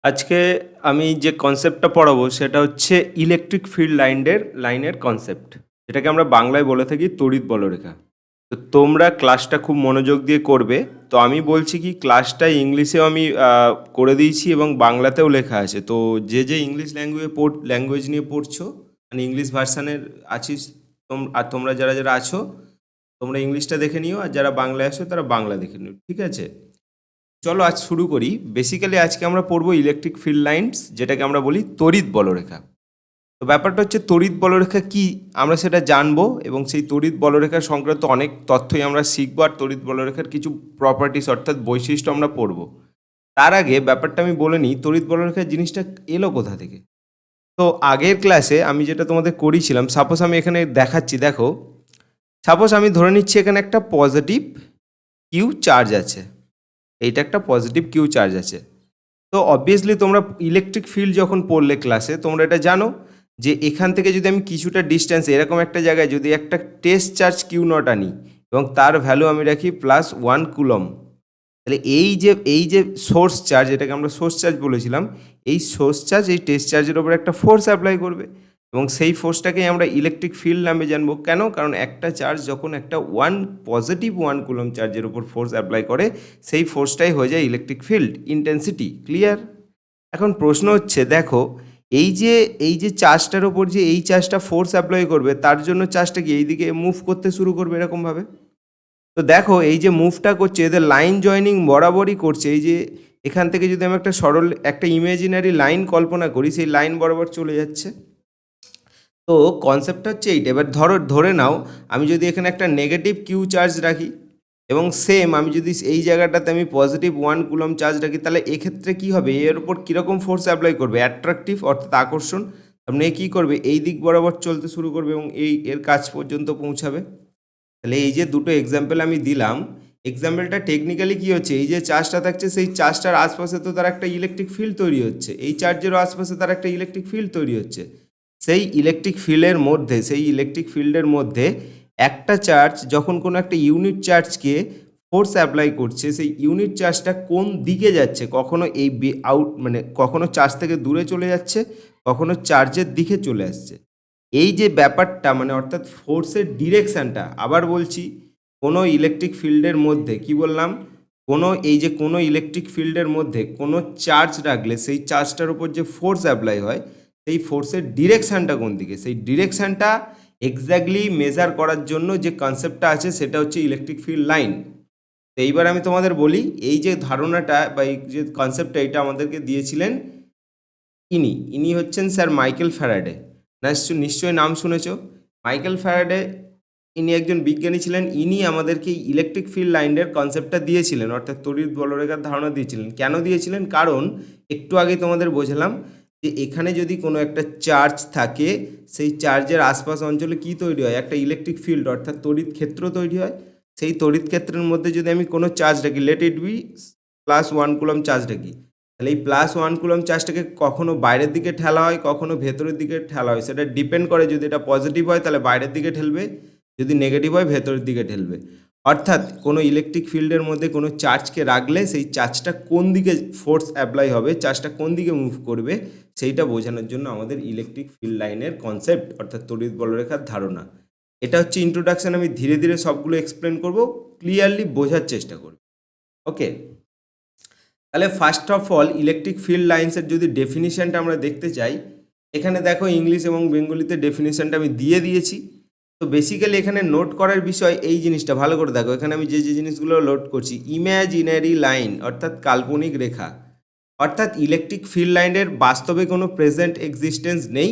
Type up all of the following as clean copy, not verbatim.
আজকে আমি যে কনসেপ্টটা পড়াবো সেটা হচ্ছে ইলেকট্রিক ফিল্ড লাইনের কনসেপ্ট, যেটাকে আমরা বাংলায় বলে থাকি তড়িৎ বলরেখা। তো তোমরা ক্লাসটা খুব মনোযোগ দিয়ে করবে। তো আমি বলছি কি, ক্লাসটা ইংলিশেও আমি করে দিয়েছি এবং বাংলাতেও লেখা আছে। তো যে যে ইংলিশ ল্যাঙ্গুয়েজ নিয়ে পড়ছো, মানে ইংলিশ ভার্সানের আছিস, আর তোমরা যারা যারা আছো তোমরা ইংলিশটা দেখে নিও, আর যারা বাংলায় আসো তারা বাংলা দেখে নিও, ঠিক আছে? চলো আজ শুরু করি। বেসিক্যালি আজকে আমরা পড়বো ইলেকট্রিক ফিল্ড লাইনস, যেটাকে আমরা বলি তড়িৎ বলরেখা। তো ব্যাপারটা হচ্ছে তড়িৎ বলরেখা কি, আমরা সেটা জানবো এবং সেই তড়িৎ বলরেখা সংক্রান্ত অনেক তথ্যই আমরা শিখবো, আর তড়িৎ বলরেখার কিছু প্রপার্টিস অর্থাৎ বৈশিষ্ট্য আমরা পড়বো। তার আগে ব্যাপারটা আমি বলে নিই, তড়িৎ বলরেখার জিনিসটা এলো কোথা থেকে। তো আগের ক্লাসে আমি যেটা তোমাদের করিয়েছিলাম, সাপোজ আমি এখানে দেখাচ্ছি, দেখো। সাপোজ আমি ধরে নিচ্ছি এখানে একটা পজিটিভ কিউ চার্জ আছে, এইটা একটা পজিটিভ কিউ চার্জ আছে। তো অবভিয়াসলি তোমরা ইলেকট্রিক ফিল্ড যখন পড়লে ক্লাসে তোমরা এটা জানো যে এখান থেকে যদি আমি কিছুটা ডিস্টেন্স এরকম একটা জায়গায় যদি একটা টেস্ট চার্জ কিউ নট আনি এবং তার ভ্যালু আমি রাখি +1 কুলম, তাহলে এই যে সোর্স চার্জ, এটাকে আমরা সোর্স চার্জ বলেছিলাম, এই সোর্স চার্জ এই টেস্ট চার্জের ওপর একটা ফোর্স অ্যাপ্লাই করবে এবং সেই ফোর্সটাকেই আমরা ইলেকট্রিক ফিল্ড নামে জানবো। কেন? কারণ একটা চার্জ যখন একটা +1 কুলম চার্জের ওপর ফোর্স অ্যাপ্লাই করে, সেই ফোর্সটাই হয়ে যায় ইলেকট্রিক ফিল্ড ইন্টেন্সিটি। ক্লিয়ার? এখন প্রশ্ন হচ্ছে, দেখো, এই যে চার্জটার ওপর যে এই চার্জটা ফোর্স অ্যাপ্লাই করবে, তার জন্য চার্জটা কি এইদিকে মুভ করতে শুরু করবে এরকমভাবে। তো দেখো, এই যে মুভটা করছে, এদের লাইন জয়নিং বরাবরই করছে। এই যে এখান থেকে যদি আমি একটা ইমেজিনারি লাইন কল্পনা করি, সেই লাইন বরাবর চলে যাচ্ছে। তো কনসেপ্টটা হচ্ছে এইটা। এবার ধরে নাও আমি যদি এখানে একটা নেগেটিভ কিউ চার্জ রাখি এবং সেম আমি যদি এই জায়গাটাতে আমি +1 কুলম চার্জ রাখি, তাহলে এক্ষেত্রে কী হবে, এর উপর কীরকম ফোর্স অ্যাপ্লাই করবে? অ্যাট্রাকটিভ অর্থাৎ আকর্ষণ। আপনি কী করবে, এই দিক বরাবর চলতে শুরু করবে এবং এর কাছ পর্যন্ত পৌঁছাবে। তাহলে এই যে দুটো এক্সাম্পল আমি দিলাম, এক্সাম্পলটা টেকনিক্যালি কী হচ্ছে, এই যে চার্জটা থাকছে সেই চার্জটার আশপাশে তো তার একটা ইলেকট্রিক ফিল্ড তৈরি হচ্ছে, এই চার্জেরও আশপাশে তার একটা ইলেকট্রিক ফিল্ড তৈরি হচ্ছে। সেই ইলেকট্রিক ফিল্ডের মধ্যে একটা চার্জ যখন কোনো একটা ইউনিট চার্জকে ফোর্স অ্যাপ্লাই করছে, সেই ইউনিট চার্জটা কোন দিকে যাচ্ছে, কখনো কখনো চার্জ থেকে দূরে চলে যাচ্ছে, কখনো চার্জের দিকে চলে আসছে। এই যে ব্যাপারটা, মানে অর্থাৎ ফোর্সের ডিরেকশানটা, আবার বলছি, কোনো ইলেকট্রিক ফিল্ডের মধ্যে কি বললাম, কোনো ইলেকট্রিক ফিল্ডের মধ্যে কোনো চার্জ রাখলে সেই চার্জটার উপর যে ফোর্স অ্যাপ্লাই হয়, সেই ফোর্সের ডিরেকশানটা কোন দিকে, সেই ডিরেকশানটা এক্স্যাক্টলি মেজার করার জন্য যে কনসেপ্টটা আছে সেটা হচ্ছে ইলেকট্রিক ফিল্ড লাইন। তো এইবার আমি তোমাদের বলি, এই যে ধারণাটা বা এই যে কনসেপ্টটা, এটা আমাদেরকে দিয়েছিলেন ইনি হচ্ছেন স্যার মাইকেল ফ্যারাডে। নিশ্চয়ই নাম শুনেছ মাইকেল ফ্যারাডে। ইনি একজন বিজ্ঞানী ছিলেন। ইনি আমাদেরকে ইলেকট্রিক ফিল্ড লাইনের কনসেপ্টটা দিয়েছিলেন, অর্থাৎ তড়িৎ বলরেখার ধারণা দিয়েছিলেন। কেন দিয়েছিলেন? কারণ একটু আগে তোমাদের বোঝালাম যে এখানে যদি কোনো একটা চার্জ থাকে, সেই চার্জের আশপাশ অঞ্চলে কি তৈরি হয়, একটা ইলেকট্রিক ফিল্ড অর্থাৎ তড়িৎ ক্ষেত্র তৈরি হয়। সেই তড়িৎ ক্ষেত্রের মধ্যে যদি আমি কোনো চার্জ রাখি, let it be +1 coulomb charge রাখি, তাহলে এই +1 কুলম চার্জটাকে কখনো বাইরের দিকে ঠেলা হয়, কখনো ভেতরের দিকে ঠেলা হয়। সেটা ডিপেন্ড করে, যদি এটা পজিটিভ হয় তাহলে বাইরের দিকে ঠেলবে, যদি নেগেটিভ হয় ভেতরের দিকে ঠেলবে। অর্থাৎ কোনো ইলেকট্রিক ফিল্ডের মধ্যে কোনো চার্জকে রাখলে সেই চার্জটা কোন দিকে ফোর্স অ্যাপ্লাই হবে, চার্জটা কোন দিকে মুভ করবে, সেইটা বোঝানোর জন্য আমাদের ইলেকট্রিক ফিল্ড লাইনের কনসেপ্ট অর্থাৎ তড়িৎ বলরেখার ধারণা। এটা হচ্ছে ইন্ট্রোডাকশান। আমি ধীরে ধীরে সবগুলো এক্সপ্লেন করব, ক্লিয়ারলি বোঝার চেষ্টা করব। ওকে, তাহলে first of all electric field লাইন্সের যদি ডেফিনিশনটা আমরা দেখতে চাই, এখানে দেখো ইংলিশ এবং বেঙ্গলিতে ডেফিনিশনটা আমি দিয়ে দিয়েছি। তো বেসিক্যালি এখানে নোট করার বিষয় এই জিনিসটা ভালো করে দেখো। এখানে আমি যে জিনিসগুলো লোড করছি, ইম্যাজিনারি লাইন অর্থাৎ কাল্পনিক রেখা, অর্থাৎ ইলেকট্রিক ফিল্ড লাইনের বাস্তবে কোনো প্রেজেন্ট এক্সিস্টেন্স নেই,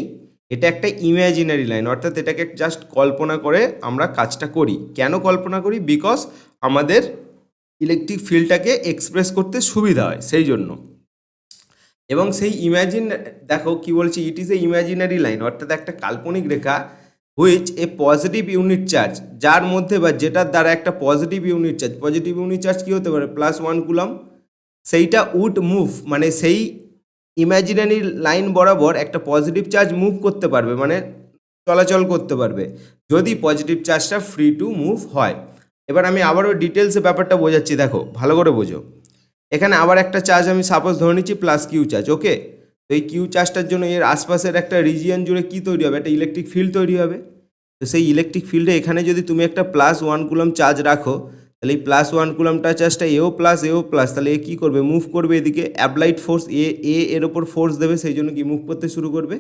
এটা একটা ইম্যাজিনারি লাইন, অর্থাৎ এটাকে জাস্ট কল্পনা করে আমরা কাজটা করি। কেন কল্পনা করি? বিকজ আমাদের ইলেকট্রিক ফিল্ডটাকে এক্সপ্রেস করতে সুবিধা হয় সেই জন্য। এবং সেই দেখো কি বলছি, it is a imaginary line, অর্থাৎ একটা কাল্পনিক রেখা which a positive unit charge, যার মধ্যে বা যেটার দ্বারা একটা পজিটিভ ইউনিট চার্জ কী হতে পারে, +1 কুলম, সেইটা উড মুভ, মানে সেই ইম্যাজিনারি লাইন বরাবর একটা পজিটিভ চার্জ মুভ করতে পারবে, মানে চলাচল করতে পারবে, যদি পজিটিভ চার্জটা ফ্রি টু মুভ হয়। এবার আমি আবারও ডিটেলসে ব্যাপারটা বোঝাচ্ছি, দেখো ভালো করে বোঝো। এখানে আবার একটা চার্জ আমি সাপোজ ধরে নিচ্ছি প্লাস কিউ চার্জ, ওকে। তো এই কিউ চার্জটার জন্য এর আশপাশের একটা রিজিয়ন জুড়ে কী তৈরি হবে, একটা ইলেকট্রিক ফিল্ড তৈরি হবে। তো সেই ইলেকট্রিক ফিল্ডে এখানে যদি তুমি একটা +1 কুলম চার্জ রাখো, তাহলে এই +1 কুলমটা চার্জটা এও প্লাস, তাহলে এ কী করবে, মুভ করবে এদিকে। অ্যাপ্লাইড ফোর্স এর ওপর ফোর্স দেবে, সেই জন্য কি মুভ করতে শুরু করবে।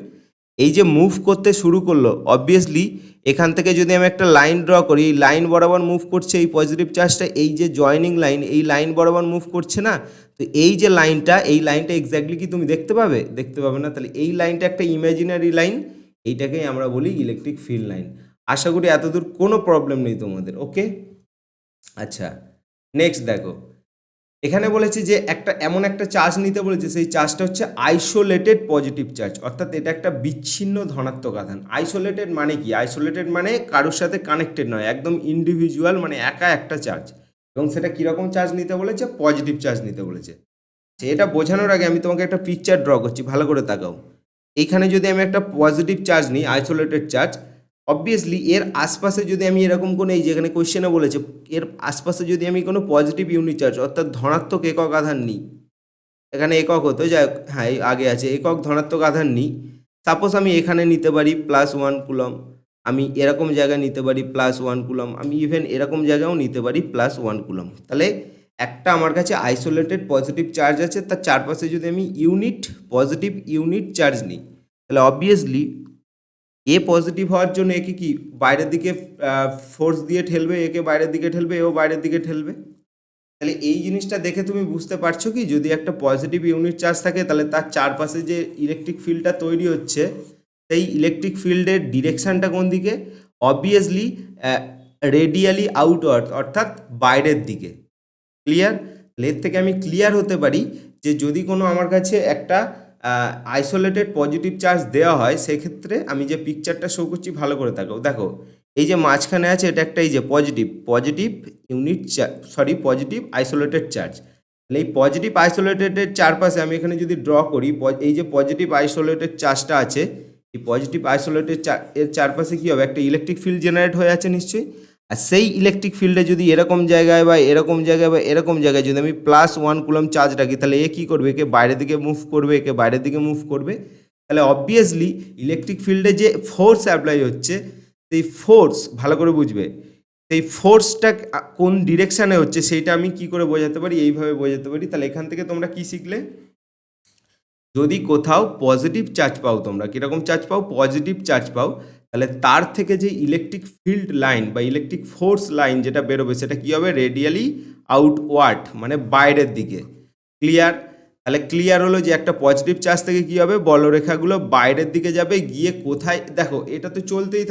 এই যে মুভ করতে শুরু করলো, অবভিয়াসলি এখান থেকে যদি আমি একটা লাইন ড্র করি, এই লাইন বরাবর মুভ করছে এই পজিটিভ চার্জটা, এই যে জয়নিং লাইন, এই লাইন বরাবর মুভ করছে না। তো এই যে লাইনটা, এই লাইনটা এক্স্যাক্টলি কি তুমি দেখতে পাবে? দেখতে পাবে না। তাহলে এই লাইনটা একটা ইমাজিনারি লাইন, এইটাকেই আমরা বলি ইলেকট্রিক ফিল্ড লাইন। আশা করি এতদূর কোনো প্রবলেম নেই তোমাদের, ওকে। আচ্ছা, নেক্সট দেখো, এখানে বলেছে যে একটা এমন একটা চার্জ নিতে বলেছে, সেই চার্জটা হচ্ছে আইসোলেটেড পজিটিভ চার্জ, অর্থাৎ এটা একটা বিচ্ছিন্ন ধনাত্মক আধান। আইসোলেটেড মানে কি? আইসোলেটেড মানে কারোর সাথে কানেক্টেড নয়, একদম ইন্ডিভিজুয়াল, মানে একা একটা চার্জ। এবং সেটা কীরকম চার্জ নিতে বলেছে? পজিটিভ চার্জ নিতে বলেছে। এটা বোঝানোর আগে আমি তোমাকে একটা পিকচার ড্র করছি, ভালো করে তাকাও। এইখানে যদি আমি একটা পজিটিভ চার্জ নিই, আইসোলেটেড চার্জ, অবভিয়াসলি এর আশপাশে যদি আমি এরকম কোনো, এই যেখানে কোয়েশ্চেনে বলেছে, এর আশপাশে যদি আমি কোনো পজিটিভ ইউনিট চার্জ অর্থাৎ ধনাত্মক একক আধান নিই, এখানে একক হতো, যাই হোক, হ্যাঁ আগে আছে, একক ধনাত্মক আধান নিই, সাপোজ আমি এখানে নিতে পারি +1 কুলম, আমি এরকম জায়গায় নিতে পারি +1 কুলম, আমি ইভেন এরকম জায়গায়ও নিতে পারি +1 কুলম। তাহলে একটা আমার কাছে আইসোলেটেড পজিটিভ চার্জ আছে, তার চারপাশে যদি আমি পজিটিভ ইউনিট চার্জ নিই, তাহলে অবভিয়াসলি এ পজিটিভ হওয়ার জন্য একে কি বাইরের দিকে ফোর্স দিয়ে ঠেলবে, একে বাইরের দিকে ঠেলবে, এও বাইরের দিকে ঠেলবে। তাহলে এই জিনিসটা দেখে তুমি বুঝতে পারছো কি, যদি একটা পজিটিভ ইউনিট চার্জ থাকে, তাহলে তার চারপাশে যে ইলেকট্রিক ফিল্ডটা তৈরি হচ্ছে, সেই ইলেকট্রিক ফিল্ডের ডিরেকশানটা কোন দিকে? অবভিয়াসলি রেডিয়ালি আউটওয়ার্ড, অর্থাৎ বাইরের দিকে। ক্লিয়ার? এর থেকে আমি ক্লিয়ার হতে পারি যে যদি কোনো আমার কাছে একটা আইসোলেটেড পজিটিভ চার্জ দেওয়া হয়, সেক্ষেত্রে আমি যে পিকচারটা শো করছি ভালো করে তাকাও, দেখো এই যে মাঝখানে আছে, এটা একটা এই যে positive unit positive isolated charge. তাহলে এই পজিটিভ আইসোলেটেডের চারপাশে আমি এখানে যদি ড্র করি, এই যে পজিটিভ আইসোলেটেড চার্জটা আছে, এই পজিটিভ আইসোলেটেড এর চারপাশে কী হবে, একটা ইলেকট্রিক ফিল্ড জেনারেট হয়ে আছে নিশ্চয়ই। আর সেই ইলেকট্রিক ফিল্ডে যদি এরকম জায়গায় বা এরকম জায়গায় বা এরকম জায়গায় যদি আমি +1 কুলম চার্জ রাখি, তাহলে এ কী করবে, একে বাইরের দিকে মুভ করবে, একে বাইরের দিকে মুভ করবে। তাহলে অবভিয়াসলি ইলেকট্রিক ফিল্ডে যে ফোর্স অ্যাপ্লাই হচ্ছে, সেই ফোর্স ভালো করে বুঝবে, সেই ফোর্সটা কোন ডিরেকশানে হচ্ছে সেইটা আমি কি করে বোঝাতে পারি, এইভাবে বোঝাতে পারি। তাহলে এখান থেকে তোমরা কি শিখলে, যদি কোথাও পজিটিভ চার্জ পাও, তোমরা কীরকম চার্জ পাও, পজিটিভ চার্জ পাও, তাহলে তার থেকে যে ইলেকট্রিক ফিল্ড লাইন বা ইলেকট্রিক ফোর্স লাইন যেটা বেরোবে, সেটা কী হবে, রেডিয়ালি আউটওয়ার্ড, মানে বাইরের দিকে। ক্লিয়ার? তাহলে ক্লিয়ার হলো যে একটা পজিটিভ চার্জ থেকে কী হবে, বলরেখাগুলো বাইরের দিকে যাবে, গিয়ে কোথায়, দেখো এটা তো চলতেই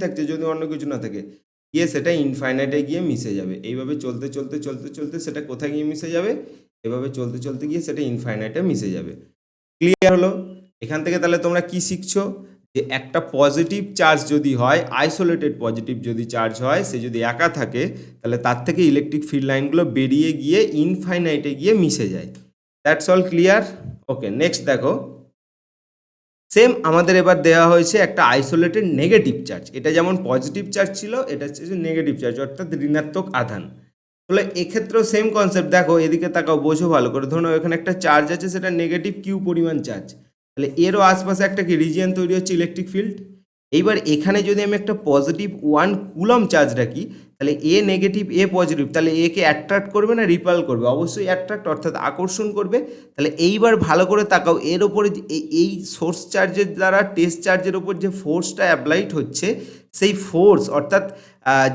থাকছে যদি অন্য কিছু না থাকে, গিয়ে সেটা ইনফাইনাইটে গিয়ে মিশে যাবে। এইভাবে চলতে চলতে সেটা কোথায় গিয়ে মিশে যাবে, এভাবে চলতে গিয়ে সেটা ইনফাইনাইটে মিশে যাবে। ক্লিয়ার হলো? এখান থেকে তাহলে তোমরা কি শিখছো, যে একটা পজিটিভ চার্জ যদি হয়, আইসোলেটেড পজিটিভ যদি চার্জ হয়, সে যদি একা থাকে, তাহলে তার থেকে ইলেকট্রিক ফিল্ড লাইনগুলো বেরিয়ে গিয়ে ইনফাইনাইটে গিয়ে মিশে যায়। That's all clear? Okay, next দেখো, সেম আমাদের এবার দেওয়া হয়েছে একটা আইসোলেটেড নেগেটিভ চার্জ। এটা যেমন পজিটিভ চার্জ ছিল, এটা হচ্ছে নেগেটিভ চার্জ, অর্থাৎ ঋণাত্মক আধান। তাহলে এক্ষেত্রেও সেম কনসেপ্ট, দেখো এদিকে তাকাও, বোঝো ভালো করে। ধরো এখানে একটা চার্জ আছে, সেটা নেগেটিভ কিউ পরিমাণ চার্জ, তাহলে এরও আশপাশে একটা কি রিজিয়ন তৈরি হচ্ছে ইলেকট্রিক ফিল্ড। এইবার এখানে যদি আমি একটা +1 কুলম চার্জ রাখি, তাহলে এ নেগেটিভ এ পজিটিভ, তাহলে একে অ্যাট্রাক্ট করবে না রিপাল করবে? অবশ্যই অ্যাট্রাক্ট, অর্থাৎ আকর্ষণ করবে। তাহলে এইবার ভালো করে তাকাও, এর ওপরে এই সোর্স চার্জের দ্বারা টেস্ট চার্জের ওপর যে ফোর্সটা অ্যাপ্লাইড হচ্ছে, সেই ফোর্স অর্থাৎ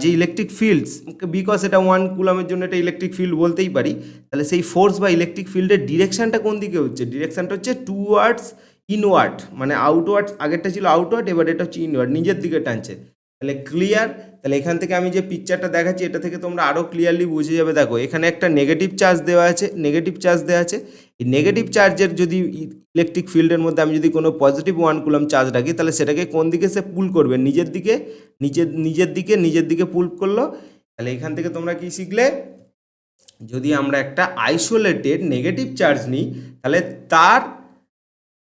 যে ইলেকট্রিক ফিল্ডস, বিকজ এটা 1 কুলমের জন্য এটা ইলেকট্রিক ফিল্ড বলতেই পারি, তাহলে সেই ফোর্স বা ইলেকট্রিক ফিল্ডের ডিরেকশানটা কোন দিকে হচ্ছে, ডিরেকশানটা হচ্ছে টুয়ার্ডস ইনওয়ার্ড, মানে আউটওয়ার্ড, আগেরটা ছিল আউটওয়ার্ড, এবার এটা হচ্ছে ইনওয়ার্ড, নিজের দিকে টানছে। তাহলে ক্লিয়ার? তাহলে এখান থেকে আমি যে পিকচারটা দেখাচ্ছি, এটা থেকে তোমরা আরও ক্লিয়ারলি বুঝে যাবে। দেখো এখানে একটা নেগেটিভ চার্জ দেওয়া আছে, এই নেগেটিভ চার্জের যদি ইলেকট্রিক ফিল্ডের মধ্যে আমি যদি কোনো +1 কুলম চার্জ রাখি, তাহলে সেটাকে কোন দিকে সে পুল করবে, নিজের দিকে পুল করলো। তাহলে এখান থেকে তোমরা কি শিখলে, যদি আমরা একটা আইসোলেটেড নেগেটিভ চার্জ নিই, তাহলে তার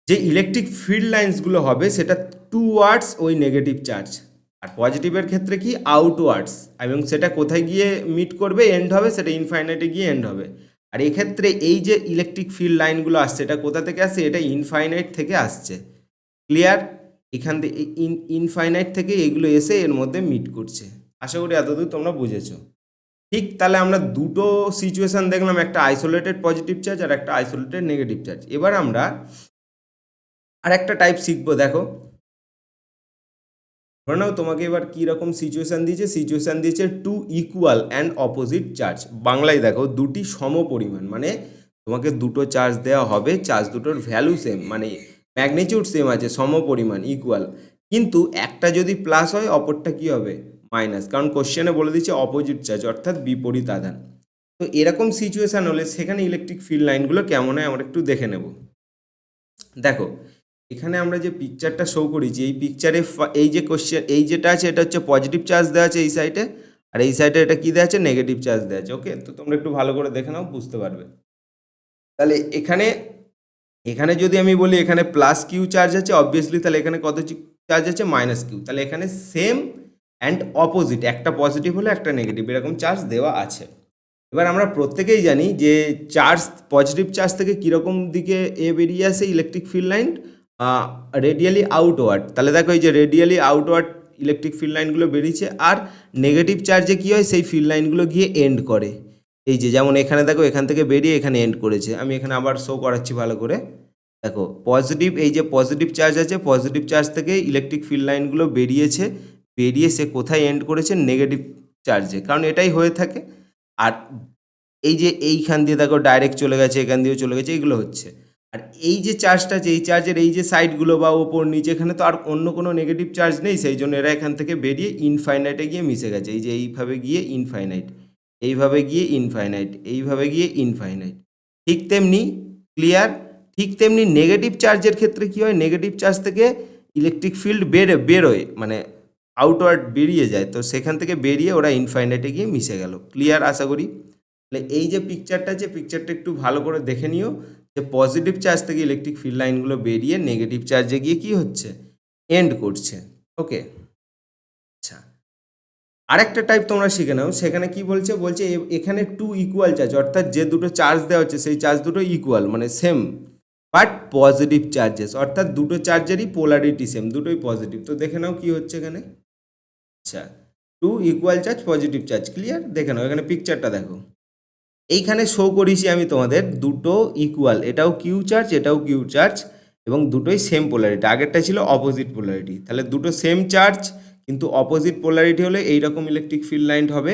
যে ইলেকট্রিক ফিল্ড লাইন্সগুলো হবে, সেটা টুয়ার্ডস ওই নেগেটিভ চার্জ। আর পজিটিভের ক্ষেত্রে কি, আউটওয়ার্ডস, এবং সেটা কোথায় গিয়ে মিট করবে, এন্ড হবে, সেটা ইনফাইনাইটে গিয়ে এন্ড হবে। আর এক্ষেত্রে এই যে ইলেকট্রিক ফিল্ড লাইনগুলো আসছে এটা কোথা থেকে আসছে, এটা ইনফাইনাইট থেকে আসছে। ক্লিয়ার? এখান থেকে ইনফাইনাইট থেকে এগুলো এসে এর মধ্যে মিট করছে। আশা করি এতদূর তোমরা বুঝেছো। ঠিক, তাহলে আমরা দুটো সিচুয়েশান দেখলাম, একটা আইসোলেটেড পজিটিভ চার্জ আর একটা আইসোলেটেড নেগেটিভ চার্জ। এবার আমরা আর একটা টাইপ শিখবো। দেখো, ধরে নাও তোমাকে এবার কীরকম সিচুয়েশান দিয়েছে, সিচুয়েশান দিয়েছে two equal and opposite charge. বাংলায় দেখো, দুটি সমপরিমাণ, মানে তোমাকে দুটো চার্জ দেওয়া হবে, চার্জ দুটোর ভ্যালু সেম, মানে ম্যাগনিটিউড সেম আছে, সমপরিমাণ, ইকুয়াল, কিন্তু একটা যদি প্লাস হয় অপরটা কী হবে, মাইনাস, কারণ কোশ্চেনে বলে দিচ্ছে অপোজিট চার্জ অর্থাৎ বিপরীত আধান। তো এরকম সিচুয়েশান হলে সেখানে ইলেকট্রিক ফিল্ড লাইনগুলো কেমন হয় আমরা একটু দেখে নেব। দেখো, এখানে আমরা যে পিকচারটা শো করেছি, এই পিকচারে এই যে কোশ্চেন, এই যেটা আছে এটা হচ্ছে পজিটিভ চার্জ দেওয়া আছে এই সাইডে, আর এই সাইডে এটা কী দেওয়া আছে, নেগেটিভ চার্জ দেওয়া আছে। ওকে, তো তোমরা একটু ভালো করে দেখে নাও, বুঝতে পারবে। তাহলে এখানে এখানে যদি আমি বলি এখানে প্লাস কিউ চার্জ আছে, অবভিয়াসলি তাহলে এখানে কত চার্জ আছে, মাইনাস কিউ। তাহলে এখানে সেম অ্যান্ড অপোজিট, একটা পজিটিভ হলে একটা নেগেটিভ, এরকম চার্জ দেওয়া আছে। এবার আমরা প্রত্যেকেই জানি যে চার্জ, পজিটিভ চার্জ থেকে কীরকম দিকে বেরিয়ে আসে electric field line, radially outward. তাহলে দেখো, এই যে রেডিয়ালি আউটওয়ার্ড ইলেকট্রিক ফিল্ড লাইনগুলো বেরিয়েছে, আর নেগেটিভ চার্জে কী হয়, সেই ফিল্ড লাইনগুলো গিয়ে এন্ড করে। এই যে যেমন এখানে দেখো, এখান থেকে বেরিয়ে এখানে এন্ড করেছে। আমি এখানে আবার শো করাচ্ছি ভালো করে। দেখো, পজিটিভ, এই যে পজিটিভ চার্জ আছে, পজিটিভ চার্জ থেকে ইলেকট্রিক ফিল্ড লাইনগুলো বেরিয়েছে, বেরিয়ে সে কোথায় এন্ড করেছে, নেগেটিভ চার্জে, কারণ এটাই হয়ে থাকে। আর এই যে এইখান দিয়ে দেখো ডাইরেক্ট চলে গেছে, এখান দিয়েও চলে গেছে, এগুলো হচ্ছে। আর এই যে চার্জটা আছে, এই চার্জের এই যে সাইডগুলো বা ওপর নিচে, এখানে তো আর অন্য কোনো নেগেটিভ চার্জ নেই, সেই জন্য এরা এখান থেকে বেরিয়ে ইনফাইনাইটে গিয়ে মিশে গেছে। এই যে এইভাবে গিয়ে ইনফাইনাইট, এইভাবে গিয়ে ইনফাইনাইট, এইভাবে গিয়ে ইনফাইনাইট। ঠিক তেমনি, ক্লিয়ার, ঠিক তেমনি নেগেটিভ চার্জের ক্ষেত্রে কী হয়, নেগেটিভ চার্জ থেকে ইলেকট্রিক ফিল্ড বেরোয়, মানে আউটওয়ার্ড বেরিয়ে যায়, তো সেখান থেকে বেরিয়ে ওরা ইনফাইনাইটে গিয়ে মিশে গেল। ক্লিয়ার আশা করি? তাহলে এই যে পিকচারটা আছে, পিকচারটা একটু ভালো করে দেখে নিও, যে পজিটিভ চার্জ থেকে ইলেকট্রিক ফিল্ড লাইনগুলো বেরিয়ে নেগেটিভ চার্জে গিয়ে কী হচ্ছে, এন্ড করছে। ওকে, আচ্ছা, আরেকটা টাইপ তোমরা শিখে নাও। সেখানে কি বলছে, বলছে এখানে টু ইকুয়াল চার্জ, অর্থাৎ যে দুটো চার্জ দেওয়া হচ্ছে সেই চার্জ দুটো ইকুয়াল, মানে সেম, বাট পজিটিভ চার্জেস, অর্থাৎ দুটো চার্জেরই পোলারিটি সেম, দুটোই পজিটিভ। তো দেখে নাও কি হচ্ছে এখানে। আচ্ছা, two equal charge, positive charge, clear? দেখে নাও, এখানে পিকচারটা দেখো, এইখানে শো করেছি আমি তোমাদের দুটো ইকুয়াল, এটাও কিউ চার্জ, এটাও কিউ চার্জ, এবং দুটোই সেম পোলারিটি। আগেরটা ছিল অপোজিট পোলারিটি। তাহলে দুটো সেম চার্জ কিন্তু অপোজিট পোলারিটি হলে এইরকম ইলেকট্রিক ফিল্ড লাইন হবে,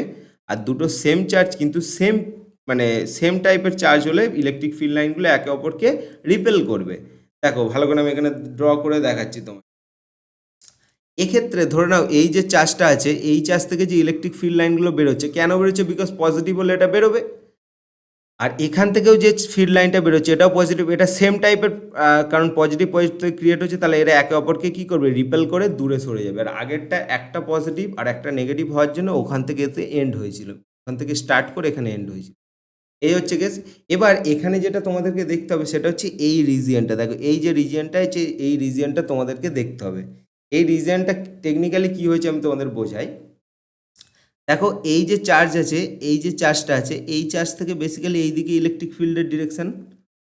আর দুটো সেম চার্জ কিন্তু সেম, মানে সেম টাইপের চার্জ হলে ইলেকট্রিক ফিল্ড লাইনগুলো একে অপরকে রিপেল করবে। দেখো ভালো করে আমি এখানে ড্র করে দেখাচ্ছি তোমার। এক্ষেত্রে ধরে নাও এই যে চার্জটা আছে, এই চার্জ থেকে যে ইলেকট্রিক ফিল্ড লাইনগুলো বেরোচ্ছে, কেন বেরোচ্ছে, বিকজ পজিটিভ হলে এটা বেরোবে। আর এখান থেকেও যে ফিল্ড লাইনটা বেরোচ্ছে এটাও পজিটিভ, এটা সেম টাইপের, কারণ পজিটিভ পজিটিভ ক্রিয়েট হচ্ছে, তাহলে এরা একে অপরকে কী করবে, রিপেল করে দূরে সরে যাবে। আর আগেরটা একটা পজিটিভ আর একটা নেগেটিভ হওয়ার জন্য ওখান থেকে এতে এন্ড হয়েছিল, ওখান থেকে স্টার্ট করে এখানে এন্ড হয়েছিল। এই হচ্ছে কেস। এবার এখানে যেটা তোমাদেরকে দেখতে হবে সেটা হচ্ছে এই রিজিয়নটা। দেখো, এই যে রিজিয়নটা আছে, এই রিজিয়নটা তোমাদেরকে দেখতে হবে। এই রিজিয়নটা টেকনিক্যালি কী হয়েছে আমি তোমাদের বোঝাই। দেখো, এই যে চার্জ আছে, এই যে চার্জটা আছে, এই চার্জ থেকে বেসিক্যালি এই দিকে ইলেকট্রিক ফিল্ডের ডিরেকশান,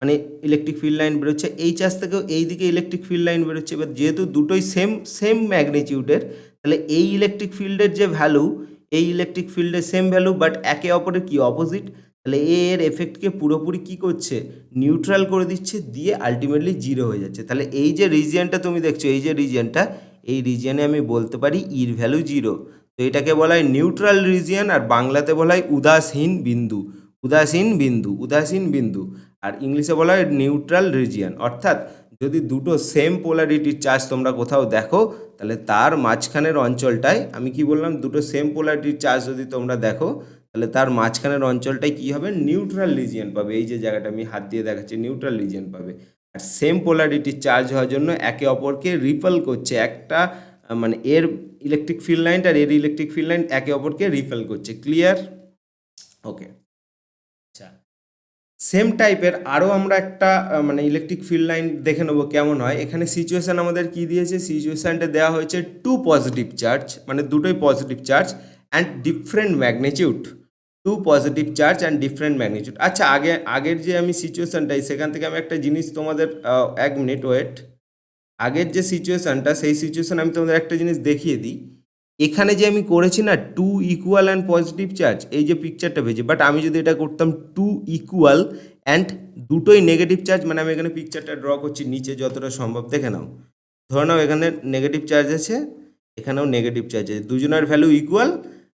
মানে ইলেকট্রিক ফিল্ড লাইন বেরোচ্ছে, এই চার্জ থেকেও এই দিকে ইলেকট্রিক ফিল্ড লাইন বেরোচ্ছে। এবার যেহেতু দুটোই সেম সেম ম্যাগনিটিউডের, তাহলে এই ইলেকট্রিক ফিল্ডের যে ভ্যালু, এই ইলেকট্রিক ফিল্ডের সেম ভ্যালু, বাট একে অপরের কি অপোজিট, তাহলে এর এফেক্টকে পুরোপুরি কী করছে, নিউট্রাল করে দিচ্ছে, দিয়ে আলটিমেটলি জিরো হয়ে যাচ্ছে। তাহলে এই যে রিজিয়নটা তুমি দেখছো, এই যে রিজিয়নটা, এই রিজিয়নে আমি বলতে পারি ইর ভ্যালু জিরো। তো এটাকে বলা হয় নিউট্রাল রিজিয়ন, আর বাংলাতে বলা হয় উদাসীন বিন্দু, উদাসীন বিন্দু, উদাসীন বিন্দু। আর ইংলিশে বলা হয় নিউট্রাল রিজিয়ন। অর্থাৎ যদি দুটো সেম পোলারিটির চার্জ তোমরা কোথাও দেখো, তাহলে তার মাঝখানের অঞ্চলটায়, আমি কি বললাম, দুটো সেম পোলারিটির চার্জ যদি তোমরা দেখো, তাহলে তার মাঝখানের অঞ্চলটায় কী হবে, নিউট্রাল রিজিয়ন পাবে। এই যে জায়গাটা আমি হাত দিয়ে দেখাচ্ছি, নিউট্রাল রিজিয়ন পাবে। আর সেম পোলারিটির চার্জ হওয়ার জন্য একে অপরকে রিপেল করছে, একটা মানে এর ইলেকট্রিক ফিল্ড লাইন আর এর ইলেকট্রিক ফিল্ড লাইন একে অপরকে রিপেল করছে। ক্লিয়ার? ওকে, আচ্ছা, সেম টাইপের আরও আমরা একটা মানে ইলেকট্রিক ফিল্ড লাইন দেখে নেবো কেমন হয়। এখানে সিচুয়েশান আমাদের কি দিয়েছে, সিচুয়েশানটা দেওয়া হয়েছে টু পজিটিভ চার্জ, মানে দুটোই positive charge, and different magnitude, two positive charge and different magnitude. আচ্ছা, আগের যে আমি সিচুয়েশনটাই সেখান থেকে আমি একটা জিনিস তোমাদের 1 মিনিট ওয়েট। আগের যে সিচুয়েশনটা সেই সিচুয়েশন আমি তোমাদের একটা জিনিস দেখিয়ে দিই। এখানে যে আমি করেছি না two equal and positive charge, এই যে পিকচারটা পেয়েছি, বাট আমি যদি এটা করতাম টু ইকুয়াল অ্যান্ড দুটোই নেগেটিভ চার্জ, মানে আমি এখানে পিকচারটা ড্র করছি নিচে যতটা সম্ভব, দেখে নাও। ধরে নাও এখানে নেগেটিভ চার্জ আছে, এখানেও নেগেটিভ চার্জ আছে, দুজনের ভ্যালু ইকুয়াল,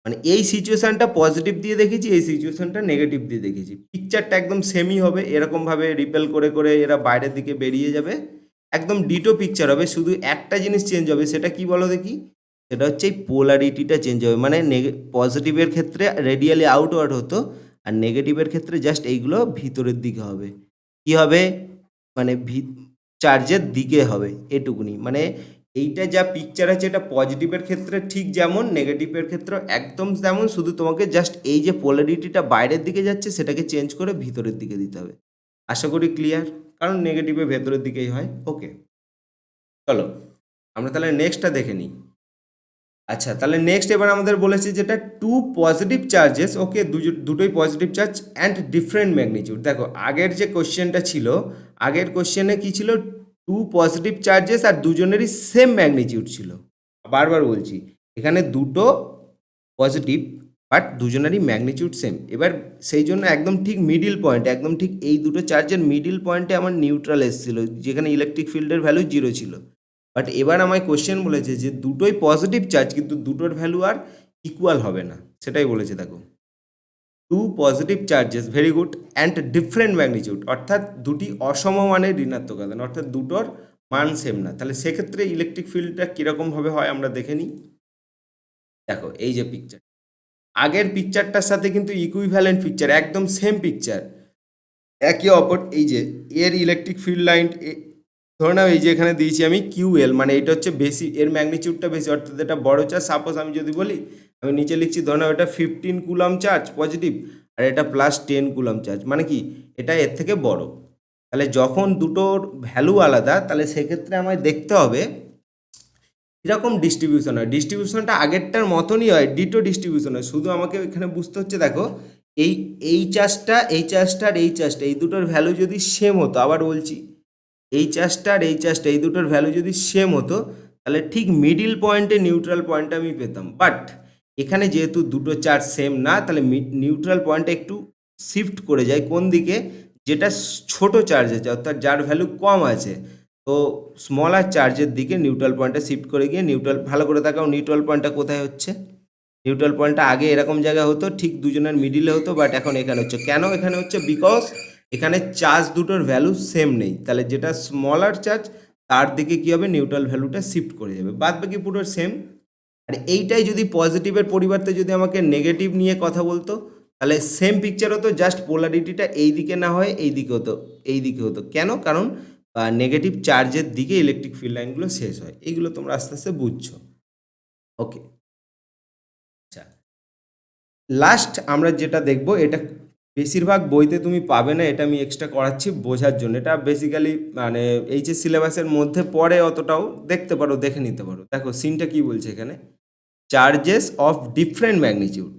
মানে এই সিচুয়েশনটা পজিটিভ দিয়ে দেখেছি, এই সিচুয়েশনটা নেগেটিভ দিয়ে দেখেছি, পিকচারটা একদম সেমই হবে। এরকমভাবে রিপেল করে করে এরা বাইরের দিকে বেরিয়ে যাবে, একদম ডিটো পিকচার হবে, শুধু একটা জিনিস চেঞ্জ হবে, সেটা কি বলো দেখি? সেটা হচ্ছে এই পোলারিটিটা চেঞ্জ হবে, মানে পজিটিভের ক্ষেত্রে রেডিয়ালি আউটওয়ার্ড হতো, আর নেগেটিভের ক্ষেত্রে জাস্ট এইগুলো ভিতরের দিকে হবে। কি হবে? মানে চার্জের দিকে হবে, এটুকুনি। মানে এইটা যা পিকচার আছে এটা পজিটিভের ক্ষেত্রে ঠিক যেমন, নেগেটিভের ক্ষেত্রে একদম তেমন, শুধু তোমাকে জাস্ট এই যে পোলারিটিটা বাইরের দিকে যাচ্ছে সেটাকে চেঞ্জ করে ভিতরের দিকে দিতে হবে। আশা করি ক্লিয়ার, কারণ নেগেটিভে ভেতরের দিকেই হয়। ওকে, চলো আমরা তাহলে নেক্সটটা দেখে নিই। আচ্ছা, তাহলে নেক্সট এবার আমাদের বলেছে যেটা টু পজিটিভ চার্জেস, ওকে, দুটোই positive charge and different magnitude. দেখো আগের যে কোশ্চেনটা ছিল, আগের কোশ্চেনে কি ছিল? টু পজিটিভ চার্জেস আর দুজনেরই সেম ম্যাগনিটিউড ছিল। বারবার বলছি, এখানে দুটো পজিটিভ বাট দুজনেরই ম্যাগনিটিউড সেম। এবার সেই জন্য একদম ঠিক মিডিল পয়েন্ট, একদম ঠিক এই দুটো চার্জের মিডিল পয়েন্টে আমার নিউট্রাল এসেছিলো, যেখানে ইলেকট্রিক ফিল্ডের ভ্যালু 0 ছিল। বাট এবার আমায় কোশ্চেন বলেছে যে দুটোই পজিটিভ চার্জ কিন্তু দুটোর ভ্যালু আর ইকুয়াল হবে না, সেটাই বলেছে। দেখো, two positive charges, very good, and different magnitude, অর্থাৎ দুটি অসমমানের ঋণাত্মক আধান, অর্থাৎ দুটোর মান সেম না। তাহলে সেক্ষেত্রে ইলেকট্রিক ফিল্ডটা কীরকমভাবে হয় আমরা দেখে নিই। দেখো এই যে পিকচার, আগের পিকচারটার সাথে কিন্তু ইকুইভ্যালেন্ট পিকচার, একদম সেম পিকচার, একে অপর। এই যে এর ইলেকট্রিক ফিল্ড লাইন, ধরে নাও এই যে এখানে দিয়েছি আমি কিউএল, মানে এটা হচ্ছে বেশি, এর ম্যাগনিটিউডটা বেশি, অর্থাৎ এটা বড় চার্জ। সাপোজ আমি যদি বলি, আমি নিচে লিখছি, ধরে নাও এটা 15 কুলাম চার্জ পজিটিভ, আর এটা প্লাস 10 কুলাম চার্জ, মানে কি এটা এর থেকে বড়। তাহলে যখন দুটোর ভ্যালু আলাদা, তাহলে সেক্ষেত্রে আমায় দেখতে হবে এরকম ডিস্ট্রিবিউশন হয়। ডিস্ট্রিবিউশনটা আগেরটার মতনই হয়, ডিটো ডিস্ট্রিবিউশন হয়, শুধু আমাকে এখানে বুঝতে হচ্ছে, দেখো এই এই চার্জটা, এই চার্জটা আর এই চার্জটা, এই দুটোর ভ্যালু যদি সেম হতো, আবার বলছি, এই চার্জটা আর এই চার্জটা, এই দুটোর ভ্যালু যদি সেম হতো, তাহলে ঠিক মিডিল পয়েন্টে নিউট্রাল পয়েন্টটা আমি পেতাম। বাট এখানে যেহেতু দুটো চার্জ সেম না, তাহলে নিউট্রাল পয়েন্টটা একটু শিফট করে যায় কোন দিকে? যেটা ছোট চার্জ আছে, অর্থাৎ যার ভ্যালু কম আছে, তো স্মলার চার্জের দিকে নিউট্রাল পয়েন্টটা শিফট করে গিয়ে নিউট্রাল, ভালো করে দেখাও নিউট্রাল পয়েন্টটা কোথায় হচ্ছে। নিউট্রাল পয়েন্টটা আগে এরকম জায়গায় হতো, ঠিক দুজনের মিডিলে হতো, বাট এখন এখানে হচ্ছে। কেন এখানে হচ্ছে? বিকজ এখানে চার্জ দুটোর ভ্যালু সেম নেই, তাহলে যেটা স্মলার চার্জ তার দিকে কী হবে? নিউট্রাল ভ্যালুটা শিফট করে যাবে, বাদ বাকি পুরো সেম। আর এইটাই যদি পজিটিভের পরিবর্তে যদি আমাকে নেগেটিভ নিয়ে কথা বলতো, তাহলে সেম পিকচার হতো, জাস্ট পোলারিটিটা এই দিকে না হয়ে এই দিকে হতো, এই দিকে হতো। কেন? কারণ নেগেটিভ চার্জের দিকে ইলেকট্রিক ফিল্ড লাইনগুলো শেষ হয়। এইগুলো তোমরা আস্তে আস্তে বুঝছো। ওকে, আচ্ছা, লাস্ট আমরা যেটা দেখব, এটা বেশিরভাগ বইতে তুমি পাবে না, এটা আমি এক্সট্রা করাচ্ছি বোঝার জন্য। এটা বেসিক্যালি মানে এইচএস সিলেবাসের মধ্যে পড়ে, অতটাও দেখতে পারো, দেখে নিতে পারো। দেখো সিনটা কি বলছে এখানে, charges of different magnitude.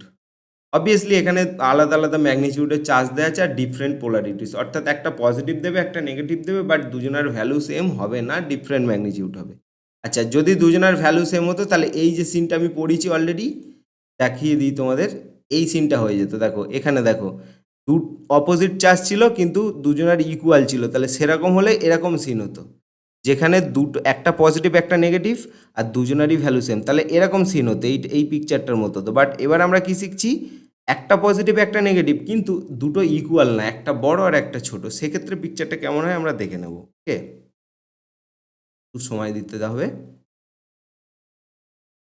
Obviously এখানে আলাদা আলাদা ম্যাগনিটিউডের চার্জ দেওয়া আছে আর ডিফারেন্ট পোলারিটিস, অর্থাৎ একটা পজিটিভ দেবে একটা নেগেটিভ দেবে, বাট দুজনের ভ্যালু সেম হবে না, ডিফারেন্ট ম্যাগনিটিউড হবে। আচ্ছা, যদি দুজনের ভ্যালু সেম হতো, তাহলে এই যে সিনটা আমি পড়িয়েছি অলরেডি, দেখিয়ে দিই তোমাদের, এই সিনটা হয়ে যেত। দেখো এখানে দেখো, দু অপোজিট চার্জ ছিল কিন্তু দুজনের ইকুয়াল ছিল, তাহলে সেরকম হলে এরকম সিন হতো, যেখানে দুটো, একটা পজিটিভ একটা নেগেটিভ আর দুজনেরই ভ্যালু সেম, তাহলে এরকম সিন হতো, এই পিকচারটার মতো। তো বাট এবার আমরা কি শিখছি? একটা পজিটিভ একটা নেগেটিভ, কিন্তু দুটো ইকুয়াল না, একটা বড় আর একটা ছোট, সেক্ষেত্রে পিকচারটা কেমন হয় আমরা দেখে নেব। ওকে, একটু সময় দিতে হবে।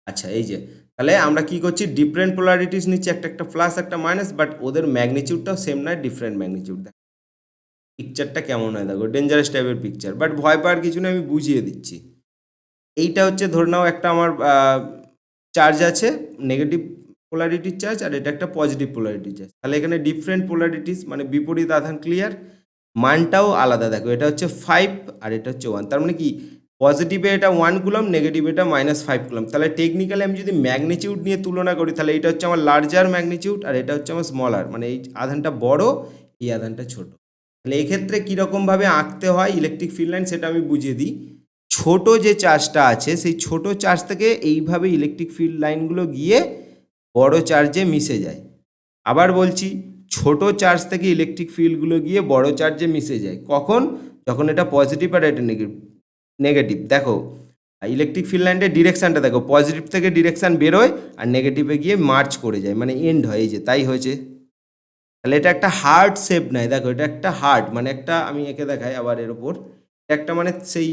আচ্ছা, এই যে তাহলে আমরা কি করছি, ডিফারেন্ট পোলারিটিস নিচ্ছি, একটা একটা প্লাস একটা মাইনাস, বাট ওদের ম্যাগনিটিউডটাও সেম নয়, ডিফারেন্ট ম্যাগনিটিউড। পিকচারটা কেমন হয় দেখো, ডেঞ্জারাস টাইপের পিকচার, বাট ভয় পাওয়ার কিছু না, আমি বুঝিয়ে দিচ্ছি। এইটা হচ্ছে ধরে নাও একটা আমার চার্জ আছে, নেগেটিভ পোলারিটির চার্জ, আর এটা একটা পজিটিভ পোলারিটির চার্জ। তাহলে এখানে ডিফারেন্ট পোলারিটিস মানে বিপরীত আধান, ক্লিয়ার? মানটাও আলাদা। দেখো এটা হচ্ছে 5 আর এটা হচ্ছে 1, তার মানে কি পজিটিভে এটা 1 কুলম, নেগেটিভ এটা -5 কুলম। তাহলে টেকনিক্যালি আমি যদি ম্যাগনিটিউড নিয়ে তুলনা করি তাহলে এটা হচ্ছে আমার লার্জার ম্যাগনিটিউড আর এটা হচ্ছে আমার স্মলার, মানে এই আধানটা বড়, এই আধানটা ছোট। তাহলে এক্ষেত্রে কীরকমভাবে আঁকতে হয় ইলেকট্রিক ফিল্ড লাইন সেটা আমি বুঝিয়ে দিই। ছোট যে চার্জটা আছে সেই ছোট চার্জ থেকে এইভাবে ইলেকট্রিক ফিল্ড লাইনগুলো গিয়ে বড় চার্জে মিশে যায়। আবার বলছি, ছোট চার্জ থেকে ইলেকট্রিক ফিল্ডগুলো গিয়ে বড় চার্জে মিশে যায় কখন? যখন এটা পজিটিভ আর এটা নেগেটিভ। দেখো ইলেকট্রিক ফিল্ড লাইনের ডিরেকশানটা দেখো, পজিটিভ থেকে ডিরেকশান বেরোয় আর নেগেটিভে গিয়ে মার্চ করে যায়, মানে এন্ড হয়, এই যে তাই হয়েছে। তাহলে এটা একটা হার্ড শেপ নেয়, দেখো এটা একটা হার্ড, মানে একটা, আমি এঁকে দেখাই আবার এর ওপর, একটা মানে সেই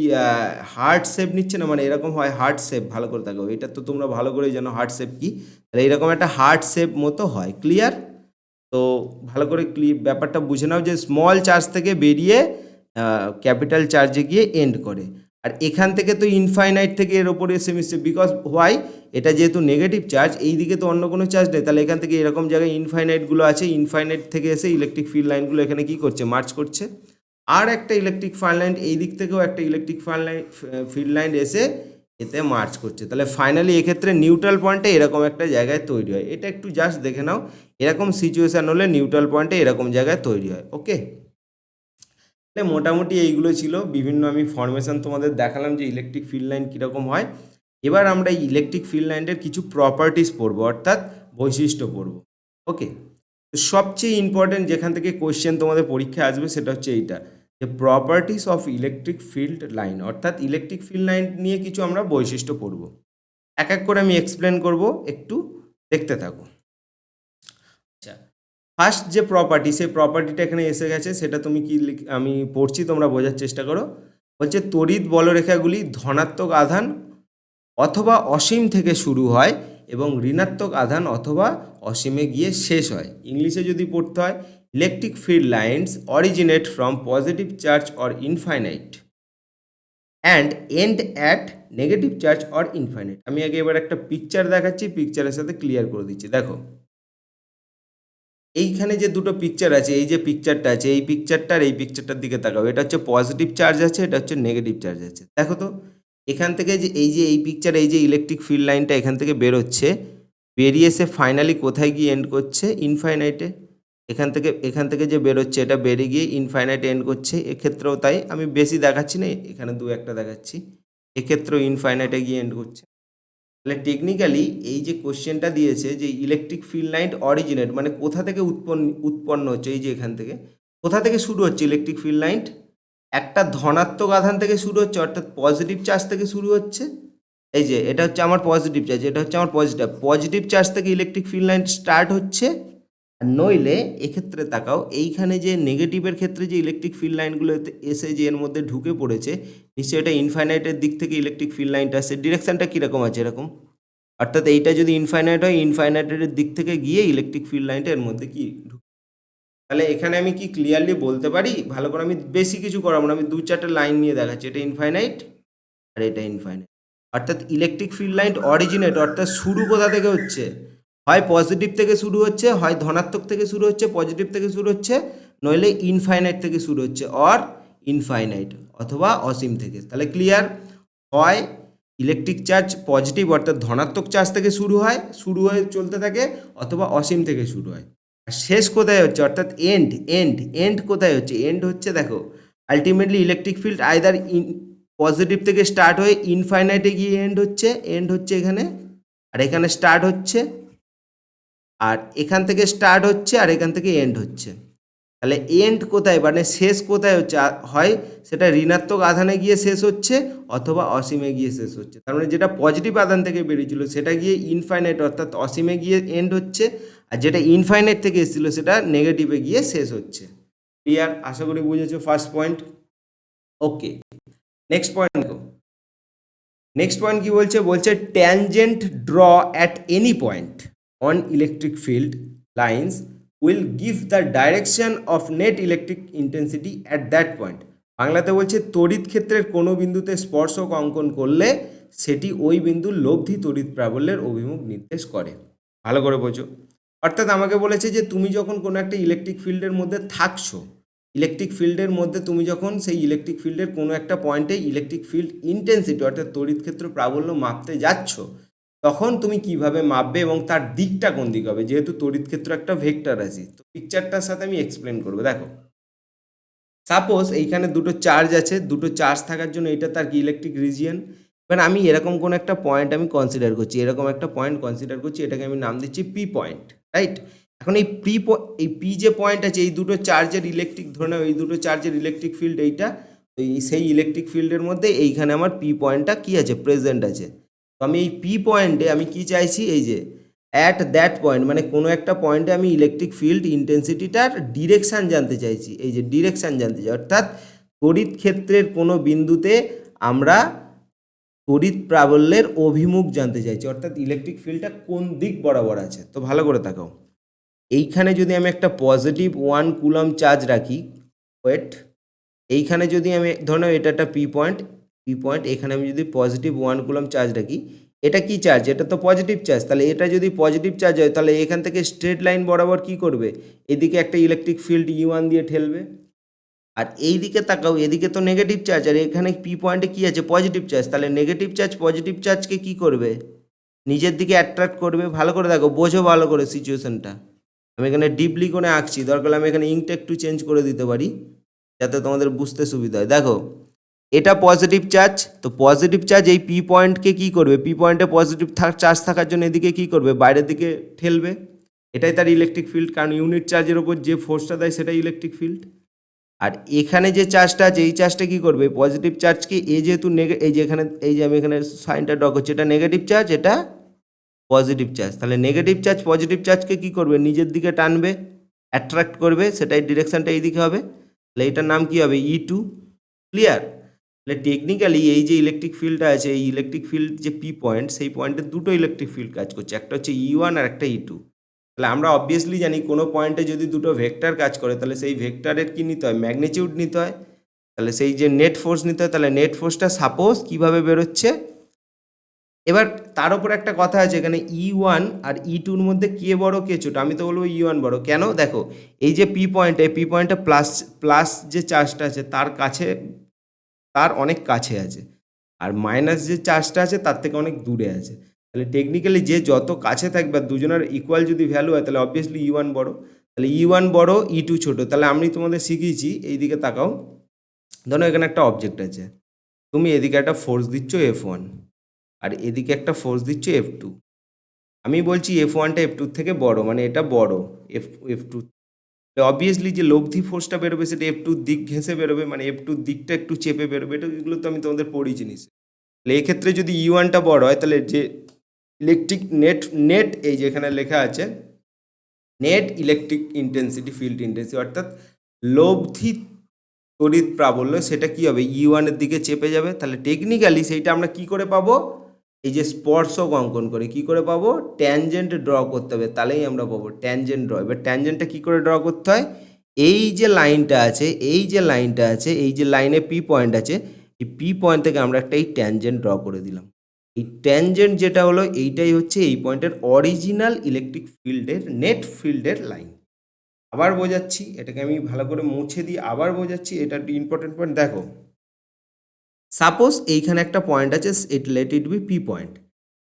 হার্ড শেপ নিচ্ছে না, মানে এরকম হয় হার্ড শেপ। ভালো করে দেখো, এটা তো তোমরা ভালো করেই জানো হার্ড শেপ কি। তাহলে এরকম একটা হার্ড শেপ মতো হয়। ক্লিয়ার? তো ভালো করে ব্যাপারটা বুঝে নাও যে স্মল চার্জ থেকে বেরিয়ে ক্যাপিটাল চার্জে গিয়ে এন্ড করে। আর এখান থেকে তো ইনফাইনাইট থেকে এর ওপরে এসে মিশছে, বিকজ হোয়াই, এটা যেহেতু নেগেটিভ চার্জ, এই দিকে তো অন্য কোনো চার্জ নেই, তাহলে এখান থেকে এরকম জায়গায় ইনফাইনাইটগুলো আছে, ইনফাইনাইট থেকে এসে ইলেকট্রিক ফিল্ড লাইনগুলো এখানে কী করছে, মার্চ করছে। আর একটা ইলেকট্রিক ফিল্ড লাইন এই দিক থেকেও একটা ইলেকট্রিক ফিল্ড লাইন এসে এতে মার্চ করছে। তাহলে ফাইনালি এক্ষেত্রে নিউট্রাল পয়েন্টে এরকম একটা জায়গায় তৈরি হয়। এটা একটু জাস্ট দেখে নাও, এরকম সিচুয়েশান হলে নিউট্রাল পয়েন্টে এরকম জায়গায় তৈরি হয়। ওকে, তাহলে মোটামুটি এইগুলো ছিল বিভিন্ন, আমি ফরমেশন তোমাদের দেখালাম যে ইলেকট্রিক ফিল্ড লাইন কীরকম হয়। এবার আমরা এই ইলেকট্রিক ফিল্ড লাইনের কিছু প্রপার্টিস পড়বো, অর্থাৎ বৈশিষ্ট্য পড়বো। ওকে, সবচেয়ে ইম্পর্টেন্ট যেখান থেকে কোয়েশ্চেন তোমাদের পরীক্ষায় আসবে সেটা হচ্ছে এইটা, যে properties of electric field line, অর্থাৎ ইলেকট্রিক ফিল্ড লাইন নিয়ে কিছু আমরা বৈশিষ্ট্য পড়বো। এক এক করে আমি এক্সপ্লেন করব, একটু দেখতে থাকো। আচ্ছা, ফার্স্ট যে প্রপার্টি, সেই প্রপার্টিটা এখানে এসে গেছে, সেটা তুমি কি আমি পড়ছি, তোমরা বোঝার চেষ্টা করো। বলছে তড়িৎ বলরেখাগুলি ধনাত্মক আধান অথবা অসীম থেকে শুরু হয় এবং ঋণাত্মক আধান অথবা অসীমে গিয়ে শেষ হয়। ইংলিশে যদি পড়তে হয়, electric field lines originate from positive charge or infinite and end at negative charge or infinite. আমি আগে এবার একটা পিকচার দেখাচ্ছি, পিকচারের সাথে ক্লিয়ার করে দিচ্ছি। দেখো এইখানে যে দুটো পিকচার আছে, এই যে পিকচারটা আছে, এই পিকচারটার এই পিকচারটার দিকে তাকাও। এটা হচ্ছে পজিটিভ চার্জ আছে, এটা হচ্ছে নেগেটিভ চার্জ আছে। দেখো তো এখান থেকে যে এই পিকচার, এই যে ইলেকট্রিক ফিল্ড লাইনটা এখান থেকে বেরোচ্ছে, বেরিয়ে এসে ফাইনালি কোথায় গিয়ে এন্ড করছে, ইনফাইনাইটে। এখান থেকে যে বেরোচ্ছে এটা বেরিয়ে গিয়ে ইনফাইনাইটে এন্ড করছে। এক্ষেত্রেও তাই, আমি বেশি দেখাচ্ছি না, এখানে দু একটা দেখাচ্ছি। এক্ষেত্রেও ইনফাইনাইটে গিয়ে এন্ড করছে। তাহলে টেকনিক্যালি এই যে কোশ্চেনটা দিয়েছে যে ইলেকট্রিক ফিল্ড লাইন অরিজিনেট, মানে কোথা থেকে উৎপন্ন হচ্ছে, এই যে এখান থেকে কোথা থেকে শুরু হচ্ছে ইলেকট্রিক ফিল্ড লাইন, একটা ধনাত্মক আধান থেকে শুরু হচ্ছে, অর্থাৎ পজিটিভ চার্জ থেকে শুরু হচ্ছে। এই যে এটা হচ্ছে আমার পজিটিভ চার্জ, এটা হচ্ছে আমার পজিটিভ চার্জ থেকে ইলেকট্রিক ফিল্ড লাইন স্টার্ট হচ্ছে। আর নইলে এক্ষেত্রে তাকাও, এইখানে যে নেগেটিভের ক্ষেত্রে যে ইলেকট্রিক ফিল্ড লাইনগুলো এসে যে এর মধ্যে ঢুকে পড়েছে, নিশ্চয়ই এটা ইনফাইনাইটের দিক থেকে ইলেকট্রিক ফিল্ড লাইনটা আসছে, ডিরেকশানটা কীরকম আছে, এরকম। অর্থাৎ এইটা যদি ইনফাইনাইট হয়, ইনফাইনাইটের দিক থেকে গিয়ে ইলেকট্রিক ফিল্ড লাইনটা এর মধ্যে কি ঢুকে। তাহলে এখানে আমি কি ক্লিয়ারলি বলতে পারি, ভালো করে আমি বেশি কিছু করাবো না, আমি দু চারটে লাইন নিয়ে দেখাচ্ছি, এটা ইনফাইনাইট আর এটা ইনফাইনাইট। অর্থাৎ ইলেকট্রিক ফিল্ড লাইন অরিজিনেট, অর্থাৎ শুরু কোথা থেকে হচ্ছে, হয় পজিটিভ থেকে শুরু হচ্ছে, হয় ধনাত্মক থেকে শুরু হচ্ছে, পজিটিভ থেকে শুরু হচ্ছে, নইলে ইনফাইনাইট থেকে শুরু হচ্ছে, অর ইনফাইনাইট অথবা অসীম থেকে। তাহলে ক্লিয়ার, হয় ইলেকট্রিক চার্জ পজিটিভ অর্থাৎ ধনাত্মক চার্জ থেকে শুরু হয়ে চলতে থাকে, অথবা অসীম থেকে শুরু হয়। আর শেষ কোথায় হচ্ছে, অর্থাৎ এন্ড কোথায় হচ্ছে, এন্ড হচ্ছে দেখো ultimately electric field either positive থেকে স্টার্ট হয়ে ইনফাইনাইটে গিয়ে এন্ড হচ্ছে এখানে, আর এখানে স্টার্ট হচ্ছে, আর এখান থেকে স্টার্ট হচ্ছে, আর এখান থেকে এন্ড হচ্ছে। তাহলে এন্ড কোথায়, মানে শেষ কোথায় হচ্ছে, হয় সেটা ঋণাত্মক আধানে গিয়ে শেষ হচ্ছে, অথবা অসীমে গিয়ে শেষ হচ্ছে। তার মানে যেটা পজিটিভ আধান থেকে বেরিয়েছিল সেটা গিয়ে ইনফাইনাইট অর্থাৎ অসীমে গিয়ে এন্ড হচ্ছে, আর যেটা ইনফাইনাইট থেকে এসেছিল সেটা নেগেটিভে গিয়ে শেষ হচ্ছে। ক্লিয়ার? আশা করি বুঝেছো first point. Okay, next point কি বলছে tangent draw at any point on electric field lines will give the direction of net electric intensity at that point. বাংলাতে বলছে তড়িৎ ক্ষেত্রের কোনো বিন্দুতে স্পর্শক অঙ্কন করলে সেটি ওই বিন্দুর লব্ধি তড়িৎ প্রাবল্যের অভিমুখ নির্দেশ করে। ভালো করে বোঝো। অর্থাৎ আমাকে বলেছে যে তুমি যখন কোনো একটা ইলেকট্রিক ফিল্ডের মধ্যে থাকছো, ইলেকট্রিক ফিল্ডের মধ্যে তুমি যখন সেই ইলেকট্রিক ফিল্ডের কোনো একটা পয়েন্টে ইলেকট্রিক ফিল্ড ইন্টেন্সিটি অর্থাৎ তড়িৎ ক্ষেত্র প্রাবল্য মাপতে যাচ্ছ, তখন তুমি কিভাবে মাপবে এবং তার দিকটা কোন দিক হবে, যেহেতু তড়িৎ ক্ষেত্র একটা ভেক্টর আছে। তো পিকচারটার সাথে আমি এক্সপ্লেন করবো। দেখো, সাপোজ এইখানে দুটো চার্জ আছে, দুটো চার্জ থাকার জন্য এটা তার কি ইলেকট্রিক রিজিয়ন। এবার আমি এরকম কোনো একটা পয়েন্ট আমি কনসিডার করছি, এরকম একটা পয়েন্ট কনসিডার করছি, এটাকে আমি নাম দিচ্ছি পি পয়েন্ট, রাইট। এখন এই পি যে পয়েন্ট আছে, এই দুটো চার্জের ইলেকট্রিক, ধরে নাও এই দুটো চার্জের ইলেকট্রিক ফিল্ড এইটা, তো সেই ইলেকট্রিক ফিল্ডের মধ্যে এইখানে আমার পি পয়েন্টটা কি আছে, প্রেজেন্ট আছে। তো আমি এই পি পয়েন্টে আমি কি চাইছি, এই যে অ্যাট দ্যাট পয়েন্ট, মানে কোনো একটা পয়েন্টে আমি ইলেকট্রিক ফিল্ড ইন্টেন্সিটিটার ডিরেকশান জানতে চাইছি, এই যে ডিরেকশান জানতে চাই, অর্থাৎ তড়িৎ ক্ষেত্রের কোনো বিন্দুতে আমরা তড়িৎ প্রাবল্যের অভিমুখ জানতে চাইছি, অর্থাৎ ইলেকট্রিক ফিল্ডটা কোন দিক বরাবর আছে। তো ভালো করে তাকাও, এইখানে যদি আমি একটা পজিটিভ 1 কুলম চার্জ রাখি, ওয়েট, এইখানে যদি আমি ধরে নাও এটা একটা পি পয়েন্ট, এখানে আমি যদি পজিটিভ 1 কুলম চার্জ রাখি, এটা কি চার্জ, এটা তো পজিটিভ চার্জ, তাহলে এটা যদি পজিটিভ চার্জ হয় তাহলে এখান থেকে স্ট্রেট লাইন বরাবর কি করবে, এদিকে একটা ইলেকট্রিক ফিল্ড E1 দিয়ে ঠেলবে। আর এই দিকে তাকাও, এদিকে তো নেগেটিভ চার্জ, আর এখানে পি পয়েন্টে কি আছে, পজিটিভ চার্জ, তাহলে নেগেটিভ চার্জ পজিটিভ চার্জকে কি করবে, নিজের দিকে অ্যাট্রাক্ট করবে। ভালো করে দেখো, বোঝো ভালো করে সিচুয়েশনটা। আমি এখানে ডিপলি করে আঁকছি, দরকার আমি এখানে ইঙ্কটা একটু চেঞ্জ করে দিতে পারি যাতে তোমাদের বুঝতে সুবিধা হয়। দেখো, এটা পজিটিভ চার্জ, তো পজিটিভ চার্জ এই পি পয়েন্টকে কী করবে, পি পয়েন্টে পজিটিভ চার্জ থাকার জন্য এদিকে কী করবে, বাইরের দিকে ঠেলবে, এটাই তার ইলেকট্রিক ফিল্ড, কারণ ইউনিট চার্জের ওপর যে ফোর্সটা দেয় সেটাই ইলেকট্রিক ফিল্ড। আর এখানে যে চার্জটা আছে, এই চার্জটা কী করবে, পজিটিভ চার্জকে যেহেতু এই যে এখানে, এই যে আমি এখানে সাইনটা ড্র করছি, এটা নেগেটিভ চার্জ, এটা পজিটিভ চার্জ, তাহলে নেগেটিভ চার্জ পজিটিভ চার্জকে কী করবে, নিজের দিকে টানবে, অ্যাট্রাক্ট করবে, সেটাই ডিরেকশানটা এই দিকে হবে, তাহলে এটার নাম কী হবে, E2। ক্লিয়ার? তাহলে টেকনিক্যালি এই যে ইলেকট্রিক ফিল্ডটা আছে, এই ইলেকট্রিক ফিল্ড যে পি পয়েন্ট, সেই পয়েন্টে দুটো ইলেকট্রিক ফিল্ড কাজ করছে, একটা হচ্ছে E1 আর একটা E2। তাহলে আমরা অবভিয়াসলি জানি কোনো পয়েন্টে যদি দুটো ভেক্টর কাজ করে তাহলে সেই ভেক্টরের কী নিতে হয়, ম্যাগনিটিউড নিতে হয়, তাহলে সেই যে নেট ফোর্স নিতে হয়, তাহলে নেট ফোর্সটা সাপোজ কীভাবে বেরোচ্ছে। এবার তার উপর একটা কথা আছে, এখানে E1 আর E2-র মধ্যে কে বড় কে ছোট, আমি তো বলবো E1 বড়। কেন, দেখো এই যে পি পয়েন্টে প্লাস যে চার্জটা আছে তার কাছে, তার অনেক কাছে আছে, আর মাইনাস যে চার্জটা আছে তার থেকে অনেক দূরে আছে। তাহলে টেকনিক্যালি যে যত কাছে থাকবে, দুজনের ইকুয়াল যদি ভ্যালু হয়, তাহলে অবভিয়াসলি E1 বড়, তাহলে E1 বড়, E2 ছোট। তাহলে আমি তোমাদের শিখিয়েছি, এই দিকে তাকাও, ধরো এখানে একটা অবজেক্ট আছে, তুমি এদিকে একটা ফোর্স দিচ্ছ F1, আর এদিকে একটা ফোর্স দিচ্ছ F2। আমি বলছি F1টা F2 থেকে বড়, মানে এটা বড়, F2। অবভিয়াসলি যে লব্ধি ফোর্সটা বেরোবে সেটা F2 দিক ঘেঁষে বেরোবে, মানে F2 দিকটা একটু চেপে বেরোবে, এগুলো তো আমি তোমাদের পড়ি জিনিস। তাহলে এক্ষেত্রে যদি E1টা বড় হয়, তাহলে যে ইলেকট্রিক নেট এই যে এখানে লেখা আছে net electric intensity, field intensity, অর্থাৎ লব্ধি তড়িৎ প্রাবল্য, সেটা কি হবে, E1-এর দিকে চেপে যাবে। তাহলে টেকনিক্যালি সেইটা আমরা কি করে পাবো, এই যে স্পর্শক অঙ্কন করে কি করে পাবো, ট্যানজেন্ট ড্র করতে হবে, তাহলেই আমরা পাবো ট্যানজেন্ট ড্র। এবার ট্যানজেন্টটা কী করে ড্র করতে হয়, এই যে লাইনটা আছে, এই যে লাইনটা আছে, এই যে লাইনে পি পয়েন্ট আছে, এই পি পয়েন্ট থেকে আমরা একটা এই ট্যানজেন্ট ড্র করে দিলাম। এই ট্যানজেন্ট যেটা হলো, এইটাই হচ্ছে এই পয়েন্টের অরিজিনাল ইলেকট্রিক ফিল্ডের নেট ফিল্ডের লাইন। আবার বোঝাচ্ছি, এটাকে আমি ভালো করে মুছে দিই, আবার বোঝাচ্ছি, এটা ইম্পর্টেন্ট পয়েন্ট। দেখো, সাপোজ এইখানে একটা পয়েন্ট আছে, let it be P point.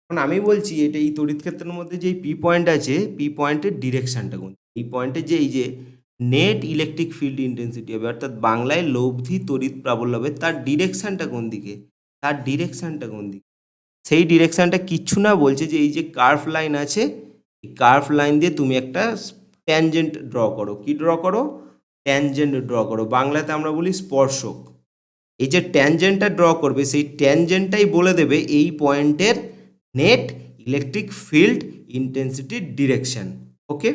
এখন আমি বলছি এটা এই তড়িৎ ক্ষেত্রের মধ্যে যে পি পয়েন্ট আছে, পি পয়েন্টের ডিরেকশানটা কোন, এই পয়েন্টের যে এই যে নেট ইলেকট্রিক ফিল্ড ইন্টেন্সিটি হবে, অর্থাৎ বাংলায় লব্ধি তড়িৎ প্রাবল্য হবে, তার ডিরেকশানটা কোন দিকে, তার ডিরেকশানটা কোন দিকে, সেই ডিরেকশানটা কিচ্ছু না, বলছে যে এই যে কার্ভ লাইন আছে, এই কার্ভ লাইন দিয়ে তুমি একটা ট্যানজেন্ট ড্র করো। কি ড্র করো, ট্যানজেন্ট ড্র করো, বাংলাতে আমরা বলি স্পর্শক। এই যে ট্যানজেন্টটা ড্র করবে, সেই ট্যানজেন্টটাই বলে দেবে এই পয়েন্টের নেট ইলেকট্রিক ফিল্ড ইন্টেন্সিটির ডিরেকশান। ওকে,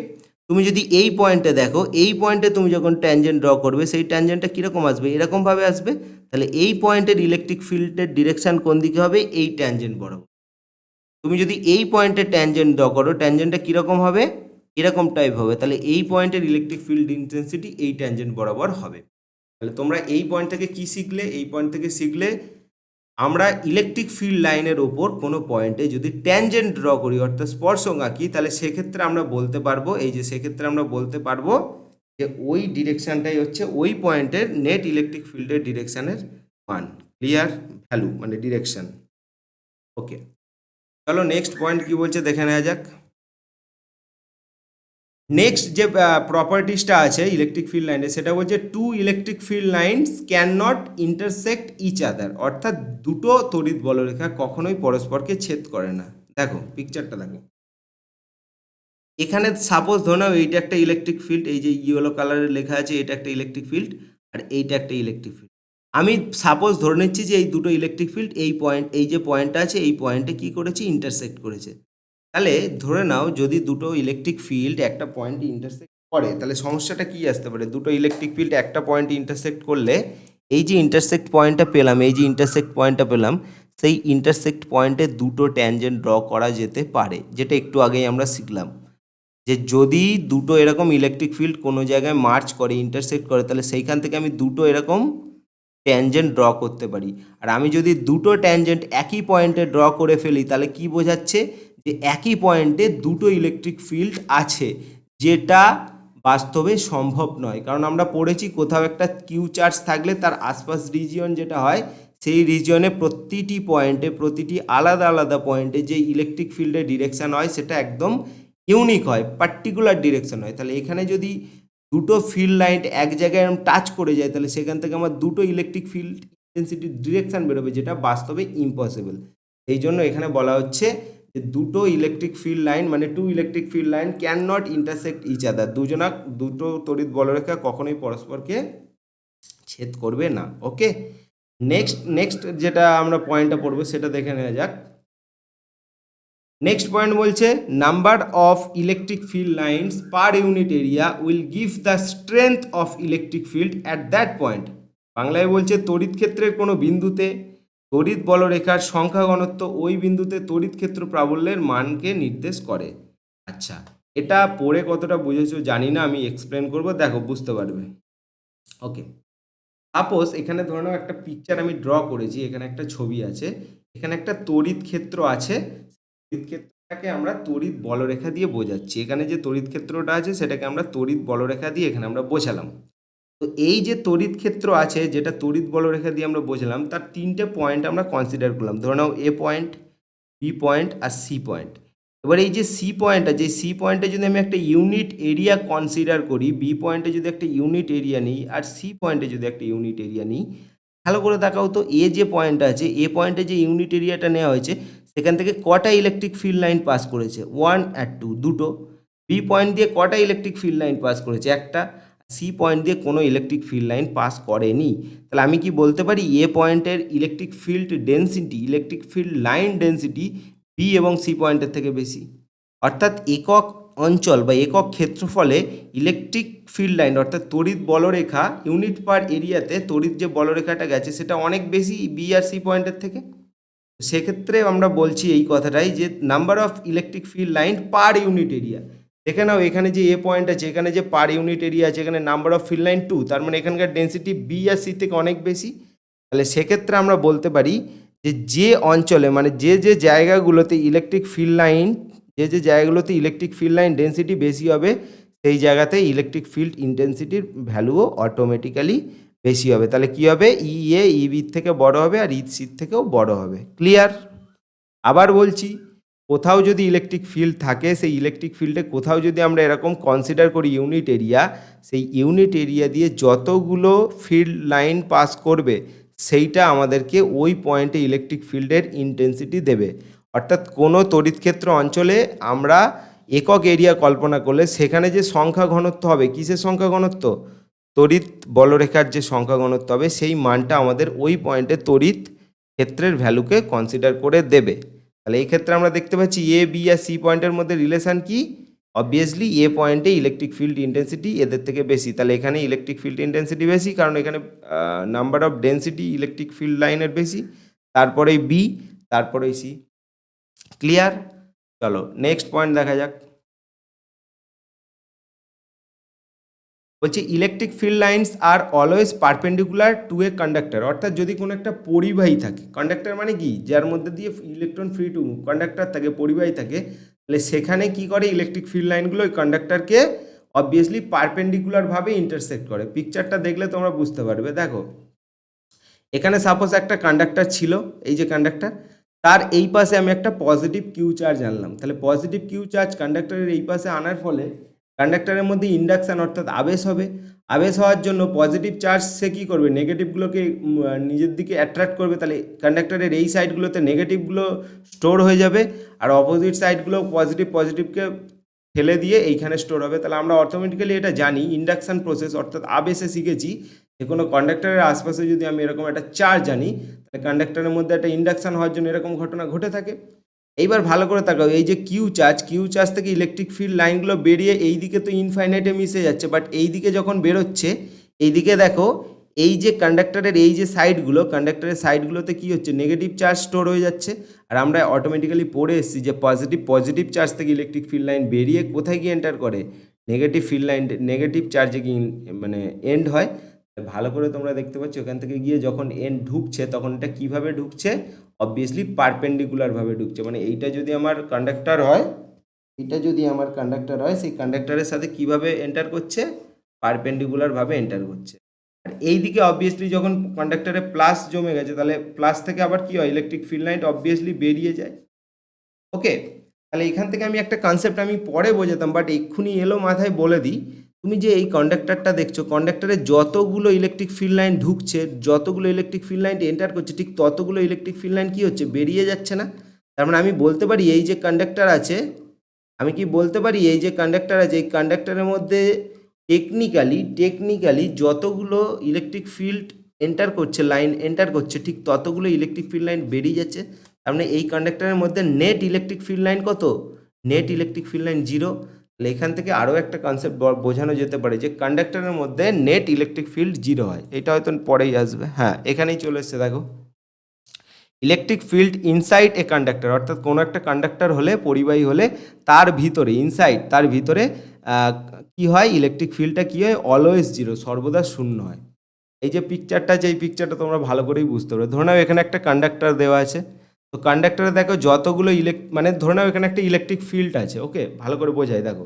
তুমি যদি এই পয়েন্টে দেখো, এই পয়েন্টে তুমি যখন ট্যানজেন্ট ড্র করবে, সেই ট্যানজেন্টটা কীরকম আসবে, এরকমভাবে আসবে। তাহলে এই পয়েন্টের ইলেকট্রিক ফিল্ডের ডিরেকশান কোন দিকে হবে, এই ট্যানজেন্ট বরাবর। তুমি যদি এই পয়েন্টে ট্যানজেন্ট ড্র করো, ট্যানজেন্টটা কীরকম হবে, এরকম টাইপ হবে, তাহলে এই পয়েন্টের ইলেকট্রিক ফিল্ড ইন্টেন্সিটি এই ট্যানজেন্ট বরাবর হবে। তাহলে তোমরা এই পয়েন্ট থেকে কি শিখলে, এই পয়েন্ট থেকে শিখলে আমরা ইলেকট্রিক ফিল্ড লাইনের ওপর কোনো পয়েন্টে যদি ট্যানজেন্ট ড্র করি, অর্থাৎ স্পর্শক আঁকি, তাহলে সেক্ষেত্রে আমরা বলতে পারবো, এই যে সেক্ষেত্রে আমরা বলতে পারবো যে ওই ডিরেকশানটাই হচ্ছে ওই পয়েন্টের নেট ইলেকট্রিক ফিল্ডের ডিরেকশানের মান, ক্লিয়ার, ভ্যালু মানে ডিরেকশান। ওকে, চলো নেক্সট পয়েন্ট কি বলছে দেখে নেওয়া যাক। নেক্সট যে প্রপার্টিসটা আছে ইলেকট্রিক ফিল্ড লাইনে সেটা বলছে two electric field lines can not intersect each other, অর্থাৎ দুটো তড়িৎ বলরেখা কখনোই পরস্পরকে ছেদ করে না। দেখো পিকচারটা দেখো, এখানে সাপোজ ধরে নাও এইটা একটা ইলেকট্রিক ফিল্ড, এই যে ইয়েলো কালারের লেখা আছে এটা একটা ইলেকট্রিক ফিল্ড আর এইটা একটা ইলেকট্রিক ফিল্ড। আমি সাপোজ ধরে নিচ্ছি যে এই দুটো ইলেকট্রিক ফিল্ড এই পয়েন্ট, এই যে পয়েন্টটা আছে এই পয়েন্টে কী করেছে, ইন্টারসেক্ট করেছে। তাহলে ধরে নাও যদি দুটো ইলেকট্রিক ফিল্ড একটা পয়েন্টে ইন্টারসেক্ট করে তাহলে সমস্যাটা কী আসতে পারে, দুটো ইলেকট্রিক ফিল্ড একটা পয়েন্টে ইন্টারসেক্ট করলে এই যে ইন্টারসেক্ট পয়েন্টটা পেলাম, এই যে ইন্টারসেক্ট পয়েন্টটা পেলাম, সেই ইন্টারসেক্ট পয়েন্টে দুটো ট্যানজেন্ট ড্র করা যেতে পারে, যেটা একটু আগেই আমরা শিখলাম যে যদি দুটো এরকম ইলেকট্রিক ফিল্ড কোনো জায়গায় মার্চ করে ইন্টারসেক্ট করে তাহলে সেইখান থেকে আমি দুটো এরকম ট্যানজেন্ট ড্র করতে পারি। আর আমি যদি দুটো ট্যানজেন্ট একই পয়েন্টে ড্র করে ফেলি তাহলে কি বোঝাচ্ছে, যে একই পয়েন্টে দুটো ইলেকট্রিক ফিল্ড আছে, যেটা বাস্তবে সম্ভব নয়। কারণ আমরা পড়েছি কোথাও একটা কিউ চার্জ থাকলে তার আশপাশ রিজিয়ন যেটা হয় সেই রিজিয়নে প্রতিটি পয়েন্টে, প্রতিটি আলাদা আলাদা পয়েন্টে যে ইলেকট্রিক ফিল্ডের ডিরেকশান হয় সেটা একদম ইউনিক হয়, পার্টিকুলার ডিরেকশন হয়। তাহলে এখানে যদি দুটো ফিল্ড লাইন এক জায়গায় টাচ করে যায় তাহলে সেখান থেকে আমার দুটো ইলেকট্রিক ফিল্ড ইন্টেন্সিটির ডিরেকশান বেরোবে, যেটা বাস্তবে ইম্পসিবল। এই জন্য এখানে বলা হচ্ছে যে দুটো ইলেকট্রিক ফিল্ড লাইন মানে two electric field line can not intersect each other, দুটো তড়িৎ বলরেখা কখনোই পরস্পরকে ছেদ করবে না। ওকে, নেক্সট যেটা আমরা পয়েন্টটা পড়বো সেটা দেখে নেওয়া যাক। নেক্সট পয়েন্ট বলছে number of electric field lines per unit area will give the strength of electric field at that point. বাংলায় বলছে তড়িৎ ক্ষেত্রের কোনো বিন্দুতে তড়িৎ বলরেখার সংখ্যা ঘনত্ব ওই বিন্দুতে তড়িৎ ক্ষেত্র প্রাবল্যের মানকে নির্দেশ করে। আচ্ছা, এটা পড়ে কতটা বুঝেছো জানি না, আমি এক্সপ্লেন করব, দেখো বুঝতে পারবে। ওকে, সাপোজ এখানে ধরে নাও একটা পিকচার আমি ড্র করেছি, এখানে একটা ছবি আছে, এখানে একটা তড়িৎ ক্ষেত্র আছে, তড়িৎ ক্ষেত্রটাকে আমরা তড়িৎ বলরেখা দিয়ে বোঝাচ্ছি। এখানে যে তড়িৎ ক্ষেত্রটা আছে সেটাকে আমরা তড়িৎ বলরেখা দিয়ে এখানে আমরা বোঝালাম। তো এই যে তড়িৎ ক্ষেত্র আছে যেটা তড়িৎ বলরেখা দিয়ে আমরা বোঝালাম তার তিনটে পয়েন্ট আমরা কনসিডার করলাম। ধরে নাও এ পয়েন্ট, বি পয়েন্ট আর সি পয়েন্ট। এবার এই যে সি পয়েন্ট আছে, সি পয়েন্টে যদি আমি একটা ইউনিট এরিয়া কনসিডার করি, বি পয়েন্টে যদি একটা ইউনিট এরিয়া নিই আর সি পয়েন্টে যদি একটা ইউনিট এরিয়া নিই, ভালো করে দেখাও তো এ যে পয়েন্ট আছে, এ পয়েন্টে যে ইউনিট এরিয়াটা নেওয়া হয়েছে সেখান থেকে কটা ইলেকট্রিক ফিল্ড লাইন পাস করেছে, 1 আর 2 দুটো। বি পয়েন্ট দিয়ে কটা ইলেকট্রিক ফিল্ড লাইন পাস করেছে, একটা। সি পয়েন্ট দিয়ে কোনো ইলেকট্রিক ফিল্ড লাইন পাস করেনি। তাহলে আমি কি বলতে পারি এ পয়েন্টের electric field density, electric field line density B এবং সি পয়েন্টের থেকে বেশি। অর্থাৎ একক অঞ্চল বা একক ক্ষেত্রফলে ইলেকট্রিক ফিল্ড লাইন অর্থাৎ তড়িৎ বলরেখা ইউনিট পার এরিয়াতে তড়িৎ যে বলরেখাটা গেছে সেটা অনেক বেশি বি আর সি পয়েন্টের থেকে। সেক্ষেত্রে আমরা বলছি এই কথাটাই যে number of electric field line per unit area. দেখে নাও এখানে যে এ পয়েন্ট আছে, এখানে যে পার ইউনিট এরিয়া আছে, এখানে নাম্বার অফ ফিল্ড লাইন 2, তার মানে এখানকার ডেন্সিটি বি আর সি থেকে অনেক বেশি। তাহলে সেক্ষেত্রে আমরা বলতে পারি যে অঞ্চলে মানে যে জায়গাগুলোতে ইলেকট্রিক ফিল্ড লাইন যে জায়গাগুলোতে ইলেকট্রিক ফিল্ড লাইন ডেন্সিটি বেশি হবে সেই জায়গাতে ইলেকট্রিক ফিল্ড ইন্টেন্সিটির ভ্যালুও অটোমেটিক্যালি বেশি হবে। তাহলে কী হবে, ই এ ইবির থেকে বড় হবে আর ই সির থেকেও বড় হবে। ক্লিয়ার? আবার বলছি, কোথাও যদি ইলেকট্রিক ফিল্ড থাকে সেই ইলেকট্রিক ফিল্ডে কোথাও যদি আমরা এরকম কনসিডার করি ইউনিট এরিয়া, সেই ইউনিট এরিয়া দিয়ে যতগুলো ফিল্ড লাইন পাস করবে সেইটা আমাদেরকে ওই পয়েন্টে ইলেকট্রিক ফিল্ডের ইন্টেন্সিটি দেবে। অর্থাৎ কোনো তড়িৎক্ষেত্র অঞ্চলে আমরা একক এরিয়া কল্পনা করলে সেখানে যে সংখ্যা ঘনত্ব হবে, কিসের সংখ্যা ঘনত্ব, তড়িৎ বলরেখার যে সংখ্যা ঘনত্ব হবে সেই মানটা আমাদের ওই পয়েন্টে তড়িৎ ক্ষেত্রের ভ্যালুকে কনসিডার করে দেবে। তাহলে এই ক্ষেত্রে আমরা দেখতে পাচ্ছি এ বি আর সি পয়েন্টের মধ্যে রিলেশান কি, অবভিয়াসলি এ পয়েন্টে ইলেকট্রিক ফিল্ড ইন্টেন্সিটি এদের থেকে বেশি। তাহলে এখানে ইলেকট্রিক ফিল্ড ইন্টেন্সিটি বেশি কারণ এখানে number of density electric field লাইনের বেশি, তারপরেই বি, তারপরেই সি। ক্লিয়ার? চলো নেক্সট পয়েন্ট দেখা যাক। বলছে electric field lines are always perpendicular to a conductor. অর্থাৎ যদি কোনো একটা পরিবাহী থাকে, কন্ডাক্টর মানে কি, যার মধ্যে দিয়ে ইলেকট্রন ফ্রি টু কন্ডাক্টর থাকে, পরিবাহী থাকে, তাহলে সেখানে কি করে ইলেকট্রিক ফিল্ড লাইনগুলো ওই কন্ডাক্টরকে অবভিয়াসলি পারপেন্ডিকুলারভাবে ইন্টারসেক্ট করে। পিকচারটা দেখলে তোমরা বুঝতে পারবে। দেখো এখানে সাপোজ একটা কন্ডাক্টর ছিল, এই যে কন্ডাক্টর, তার এই পাশে আমি একটা পজিটিভ কিউ চার্জ আনলাম। তাহলে পজিটিভ কিউ চার্জ কন্ডাক্টরের এই পাশে আনার ফলে কন্ডাক্টরের মধ্যে ইন্ডাকশান অর্থাৎ আবেশ হবে। আবেশ হওয়ার জন্য পজিটিভ চার্জ সে কী করবে, নেগেটিভগুলোকে নিজের দিকে অ্যাট্রাক্ট করবে। তাহলে কন্ডাক্টরের এই সাইডগুলোতে নেগেটিভগুলো স্টোর হয়ে যাবে, আর অপোজিট সাইডগুলো পজিটিভকে ফেলে দিয়ে এইখানে স্টোর হবে। তাহলে আমরা অটোমেটিক্যালি এটা জানি, ইন্ডাকশান প্রসেস অর্থাৎ আবেশে শিখেছি যে কোনো কন্ডাক্টরের আশপাশে যদি আমি এরকম একটা চার্জ আনি, তাহলে কন্ডাক্টরের মধ্যে একটা ইন্ডাকশান হওয়ার জন্য এরকম ঘটনা ঘটে থাকে। এইবার ভালো করে তাকাও, এই যে কিউ চার্জ থেকে ইলেকট্রিক ফিল্ড লাইনগুলো বেরিয়ে এই দিকে তো ইনফাইনাইটে মিশে যাচ্ছে, বাট এই দিকে যখন বেরোচ্ছে, এই দিকে দেখো এই যে কন্ডাক্টরের এই যে কন্ডাক্টরের সাইডগুলোতে কী হচ্ছে, নেগেটিভ চার্জ স্টোর হয়ে যাচ্ছে। আর আমরা অটোমেটিক্যালি পড়ে এসেছি যে পজিটিভ চার্জ থেকে ইলেকট্রিক ফিল্ড লাইন বেরিয়ে কোথায় গিয়ে এন্টার করে, নেগেটিভ চার্জে গিয়ে মানে এন্ড হয়। ভালো করে তোমরা দেখতে পাচ্ছ ওখান থেকে গিয়ে যখন এন্ড ঢুকছে তখন এটা কীভাবে ঢুকছে, অবভিয়াসলি পারপেন্ডিকুলারভাবে ঢুকছে। মানে এইটা যদি আমার কন্ডাক্টর হয়, সেই কন্ডাক্টরের সাথে কিভাবে এন্টার করছে, পারপেন্ডিকুলারভাবে এন্টার করছে। আর এই দিকে অবভিয়াসলি যখন কন্ডাক্টরে প্লাস জমে গেছে, তাহলে প্লাস থেকে আবার কি হয়, ইলেকট্রিক ফিল্ড লাইন অবভিয়াসলি বেরিয়ে যায়। ওকে, তাহলে এখান থেকে আমি একটা কনসেপ্ট আমি পরে বোঝাতাম, বাট এক্ষুনি এলো মাথায়, বলে দিই। তুমি যে এই কন্ডাক্টরটা দেখছো, কন্ডাক্টরে যতগুলো ইলেকট্রিক ফিল্ড লাইন ঢুকছে, যতগুলো ইলেকট্রিক ফিল্ড লাইন এন্টার করছে, ঠিক ততগুলো ইলেকট্রিক ফিল্ড লাইন কী হচ্ছে, বেরিয়ে যাচ্ছে না। তার মানে আমি বলতে পারি এই যে কন্ডাক্টর আছে, এই কন্ডাক্টরের মধ্যে টেকনিক্যালি যতগুলো ইলেকট্রিক ফিল্ড লাইন এন্টার করছে, ঠিক ততগুলো ইলেকট্রিক ফিল্ড লাইন বেরিয়ে যাচ্ছে। তার মানে এই কন্ডাক্টরের মধ্যে নেট ইলেকট্রিক ফিল্ড লাইন কত, নেট ইলেকট্রিক ফিল্ড লাইন 0। তাহলে এখান থেকে আরও একটা কনসেপ্ট বোঝানো যেতে পারে যে কন্ডাক্টরের মধ্যে নেট ইলেকট্রিক ফিল্ড 0 হয়। এটা হয়তো পরেই আসবে, হ্যাঁ এখানেই চলে এসছে। দেখো ইলেকট্রিক ফিল্ড ইনসাইড এ কন্ডাক্টর, অর্থাৎ কোনো একটা কন্ডাক্টর হলে, পরিবাহী হলে, তার ভিতরে কি হয়, ইলেকট্রিক ফিল্ডটা কী হয়, অলওয়েজ 0, সর্বদা শূন্য হয়। এই যে পিকচারটা আছে, এই পিকচারটা তোমরা ভালো করেই বুঝতে পারবে। ধরে নাও এখানে একটা কন্ডাক্টর দেওয়া আছে, তো কন্ডাক্টরে দেখো যতগুলো ধরে নাও এখানে একটা ইলেকট্রিক ফিল্ড আছে। ওকে, ভালো করে বোঝাই। দেখো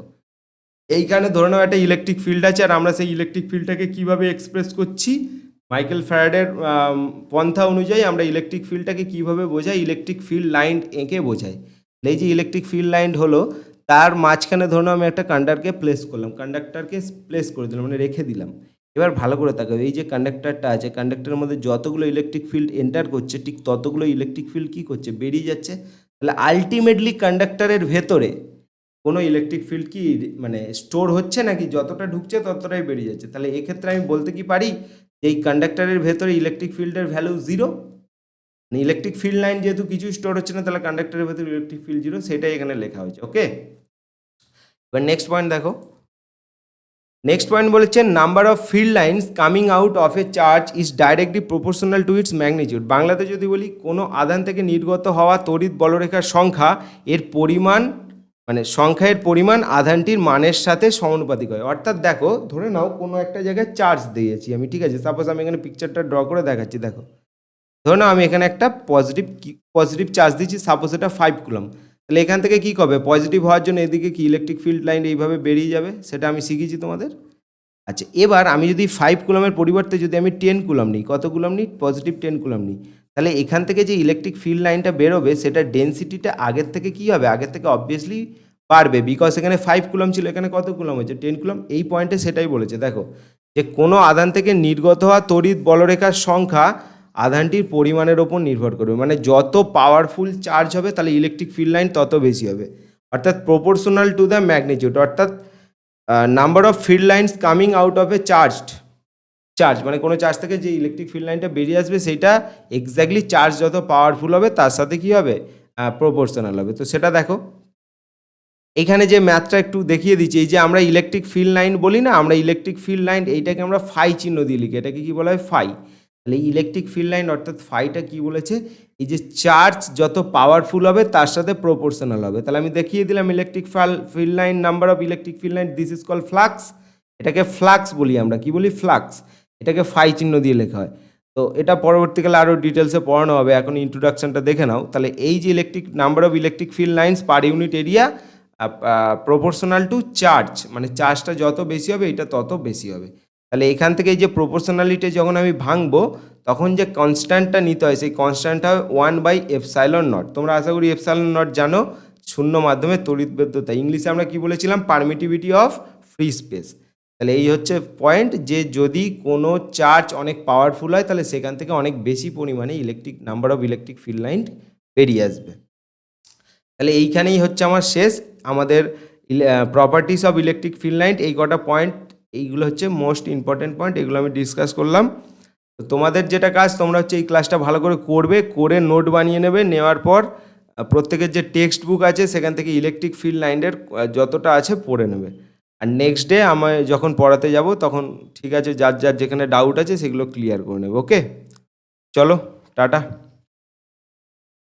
এইখানে ধরে নাও একটা ইলেকট্রিক ফিল্ড আছে, আর আমরা সেই ইলেকট্রিক ফিল্ডটাকে কীভাবে এক্সপ্রেস করছি, মাইকেল ফ্যারাডের পন্থা অনুযায়ী আমরা ইলেকট্রিক ফিল্ডটাকে কীভাবে বোঝাই, ইলেকট্রিক ফিল্ড লাইন এঁকে বোঝাই। এই যে ইলেকট্রিক ফিল্ড লাইন হলো, তার মাঝখানে ধরুন আমি একটা কন্ডাক্টরকে প্লেস করে দিলাম, মানে রেখে দিলাম। এবার ভালো করে তাকাবো, এই যে কন্ডাক্টরটা আছে, কন্ডাক্টরের মধ্যে যতগুলো ইলেকট্রিক ফিল্ড এন্টার করছে, ঠিক ততগুলো ইলেকট্রিক ফিল্ড কী করছে, বেরিয়ে যাচ্ছে। তাহলে আলটিমেটলি কন্ডাক্টরের ভেতরে কোনো ইলেকট্রিক ফিল্ড কি মানে স্টোর হচ্ছে নাকি, যতটা ঢুকছে ততটাই বেরিয়ে যাচ্ছে। তাহলে এক্ষেত্রে আমি বলতে কি পারি, এই কন্ডাক্টরের ভেতরে ইলেকট্রিক ফিল্ডের ভ্যালু 0, মানে ইলেকট্রিক ফিল্ড লাইন যেহেতু কিছু স্টোর হচ্ছে না, তাহলে কন্ডাক্টরের ভেতরে ইলেকট্রিক ফিল্ড 0, সেটাই এখানে লেখা হয়েছে। ওকে, এবার নেক্সট পয়েন্ট দেখো। নেক্সট পয়েন্ট বলেছে number of field lines coming out of a charge is directly proportional to its magnitude. বাংলাতে যদি বলি, কোনো আধান থেকে নির্গত হওয়া তড়িৎ বলরেখার সংখ্যা এর পরিমাণ, মানে সংখ্যার পরিমাণ আধানটির মানের সাথে সমানুপাতিক হয়। অর্থাৎ দেখো, ধরে নাও কোনো একটা জায়গায় চার্জ দিয়েছি আমি, ঠিক আছে, সাপোজ আমি এখানে পিকচারটা ড্র করে দেখাচ্ছি। দেখো ধরে নাও আমি এখানে একটা পজিটিভ চার্জ দিচ্ছি, সাপোজ এটা 5 কুলম। তাহলে এখান থেকে কী হবে, পজিটিভ হওয়ার জন্য এদিকে কি ইলেকট্রিক ফিল্ড লাইন এইভাবে বেরিয়ে যাবে, সেটা আমি শিখিয়েছি তোমাদের। আচ্ছা, এবার আমি যদি 5 কুলমের পরিবর্তে যদি আমি 10 কুলম নিই, কত কুলম নিই, পজিটিভ 10 কুলম নিই, তাহলে এখান থেকে যে ইলেকট্রিক ফিল্ড লাইনটা বেরোবে, সেটা ডেন্সিটিটা আগের থেকে কী হবে, আগের থেকে অবভিয়াসলি বাড়বে, বিকজ এখানে 5 কুলম ছিল, এখানে কত কুলম হয়েছে, 10 কুলম। এই পয়েন্টে সেটাই বলেছে। দেখো যে কোনো আধান থেকে নির্গত হওয়া তড়িৎ বলরেখার সংখ্যা আধানটির পরিমাণের ওপর নির্ভর করবে, মানে যত পাওয়ারফুল চার্জ হবে তাহলে ইলেকট্রিক ফিল্ড লাইন তত বেশি হবে, অর্থাৎ প্রপোর্শনাল টু দ্য ম্যাগনিটিউড। অর্থাৎ number of field lines coming out of a charge, মানে কোনো চার্জ থেকে যে ইলেকট্রিক ফিল্ড লাইনটা বেরিয়ে আসবে, সেইটা এক্স্যাক্টলি চার্জ যত পাওয়ারফুল হবে তার সাথে কী হবে, প্রপোর্শনাল হবে। তো সেটা দেখো এখানে যে ম্যাথটা একটু দেখিয়ে দিচ্ছি। এই যে আমরা ইলেকট্রিক ফিল্ড লাইন বলি না, আমরা ইলেকট্রিক ফিল্ড লাইন এইটাকে আমরা ফাই চিহ্ন দিয়ে লিখি, এটাকে কী বলা হয়, ফাই। তাহলে ইলেকট্রিক ফিল্ড লাইন অর্থাৎ ফাইটা কী বলেছে, এই যে চার্জ যত পাওয়ারফুল হবে তার সাথে প্রপোর্শনাল হবে। তাহলে আমি দেখিয়ে দিলাম electric field line, number of electric field line, this is call flux. এটাকে ফ্লাক্স বলি আমরা, কি বলি, ফ্লাক্স। এটাকে ফাই চিহ্ন দিয়ে লেখা হয়। তো এটা পরবর্তীকালে আরও ডিটেলসে পড়ানো হবে, এখন ইন্ট্রোডাকশনটা দেখে নাও। তাহলে এই যে number of electric field lines per unit area proportional to charge, মানে চার্জটা যত বেশি হবে এটা তত বেশি হবে। তাহলে এখান থেকে এই যে প্রপোর্শনালিটি যখন আমি ভাঙবো তখন যে কনস্ট্যান্টটা নিতে হয় সেই কনস্ট্যান্টটা হবে 1/ε0। তোমরা আশা করি ε0 জানো, শূন্য মাধ্যমে তড়িৎভেদ্যতা। ইংলিশে আমরা কি বলেছিলাম? Permittivity of free space. তাহলে এই হচ্ছে পয়েন্ট, যে যদি কোনো চার্জ অনেক পাওয়ারফুল হয় তাহলে সেখান থেকে অনেক বেশি পরিমাণে number of electric field line বেরিয়ে আসবে। তাহলে এইখানেই হচ্ছে আমার শেষ, আমাদের properties of electric field line. এই কটা পয়েন্ট, এইগুলো হচ্ছে মোস্ট ইম্পর্টেন্ট পয়েন্ট, এগুলো আমি ডিসকাস করলাম। তো তোমাদের যেটা কাজ, তোমরা হচ্ছে এই ক্লাসটা ভালো করে করবে, করে নোট বানিয়ে নেবে। নেওয়ার পর প্রত্যেকের যে টেক্সট বুক আছে সেখান থেকে ইলেকট্রিক ফিল্ড লাইনের যতটা আছে পড়ে নেবে। আর নেক্সট ডে আমি যখন পড়াতে যাব তখন ঠিক আছে, যার যার যেখানে ডাউট আছে সেগুলো ক্লিয়ার করে নেবে। ওকে, চলো টাটা।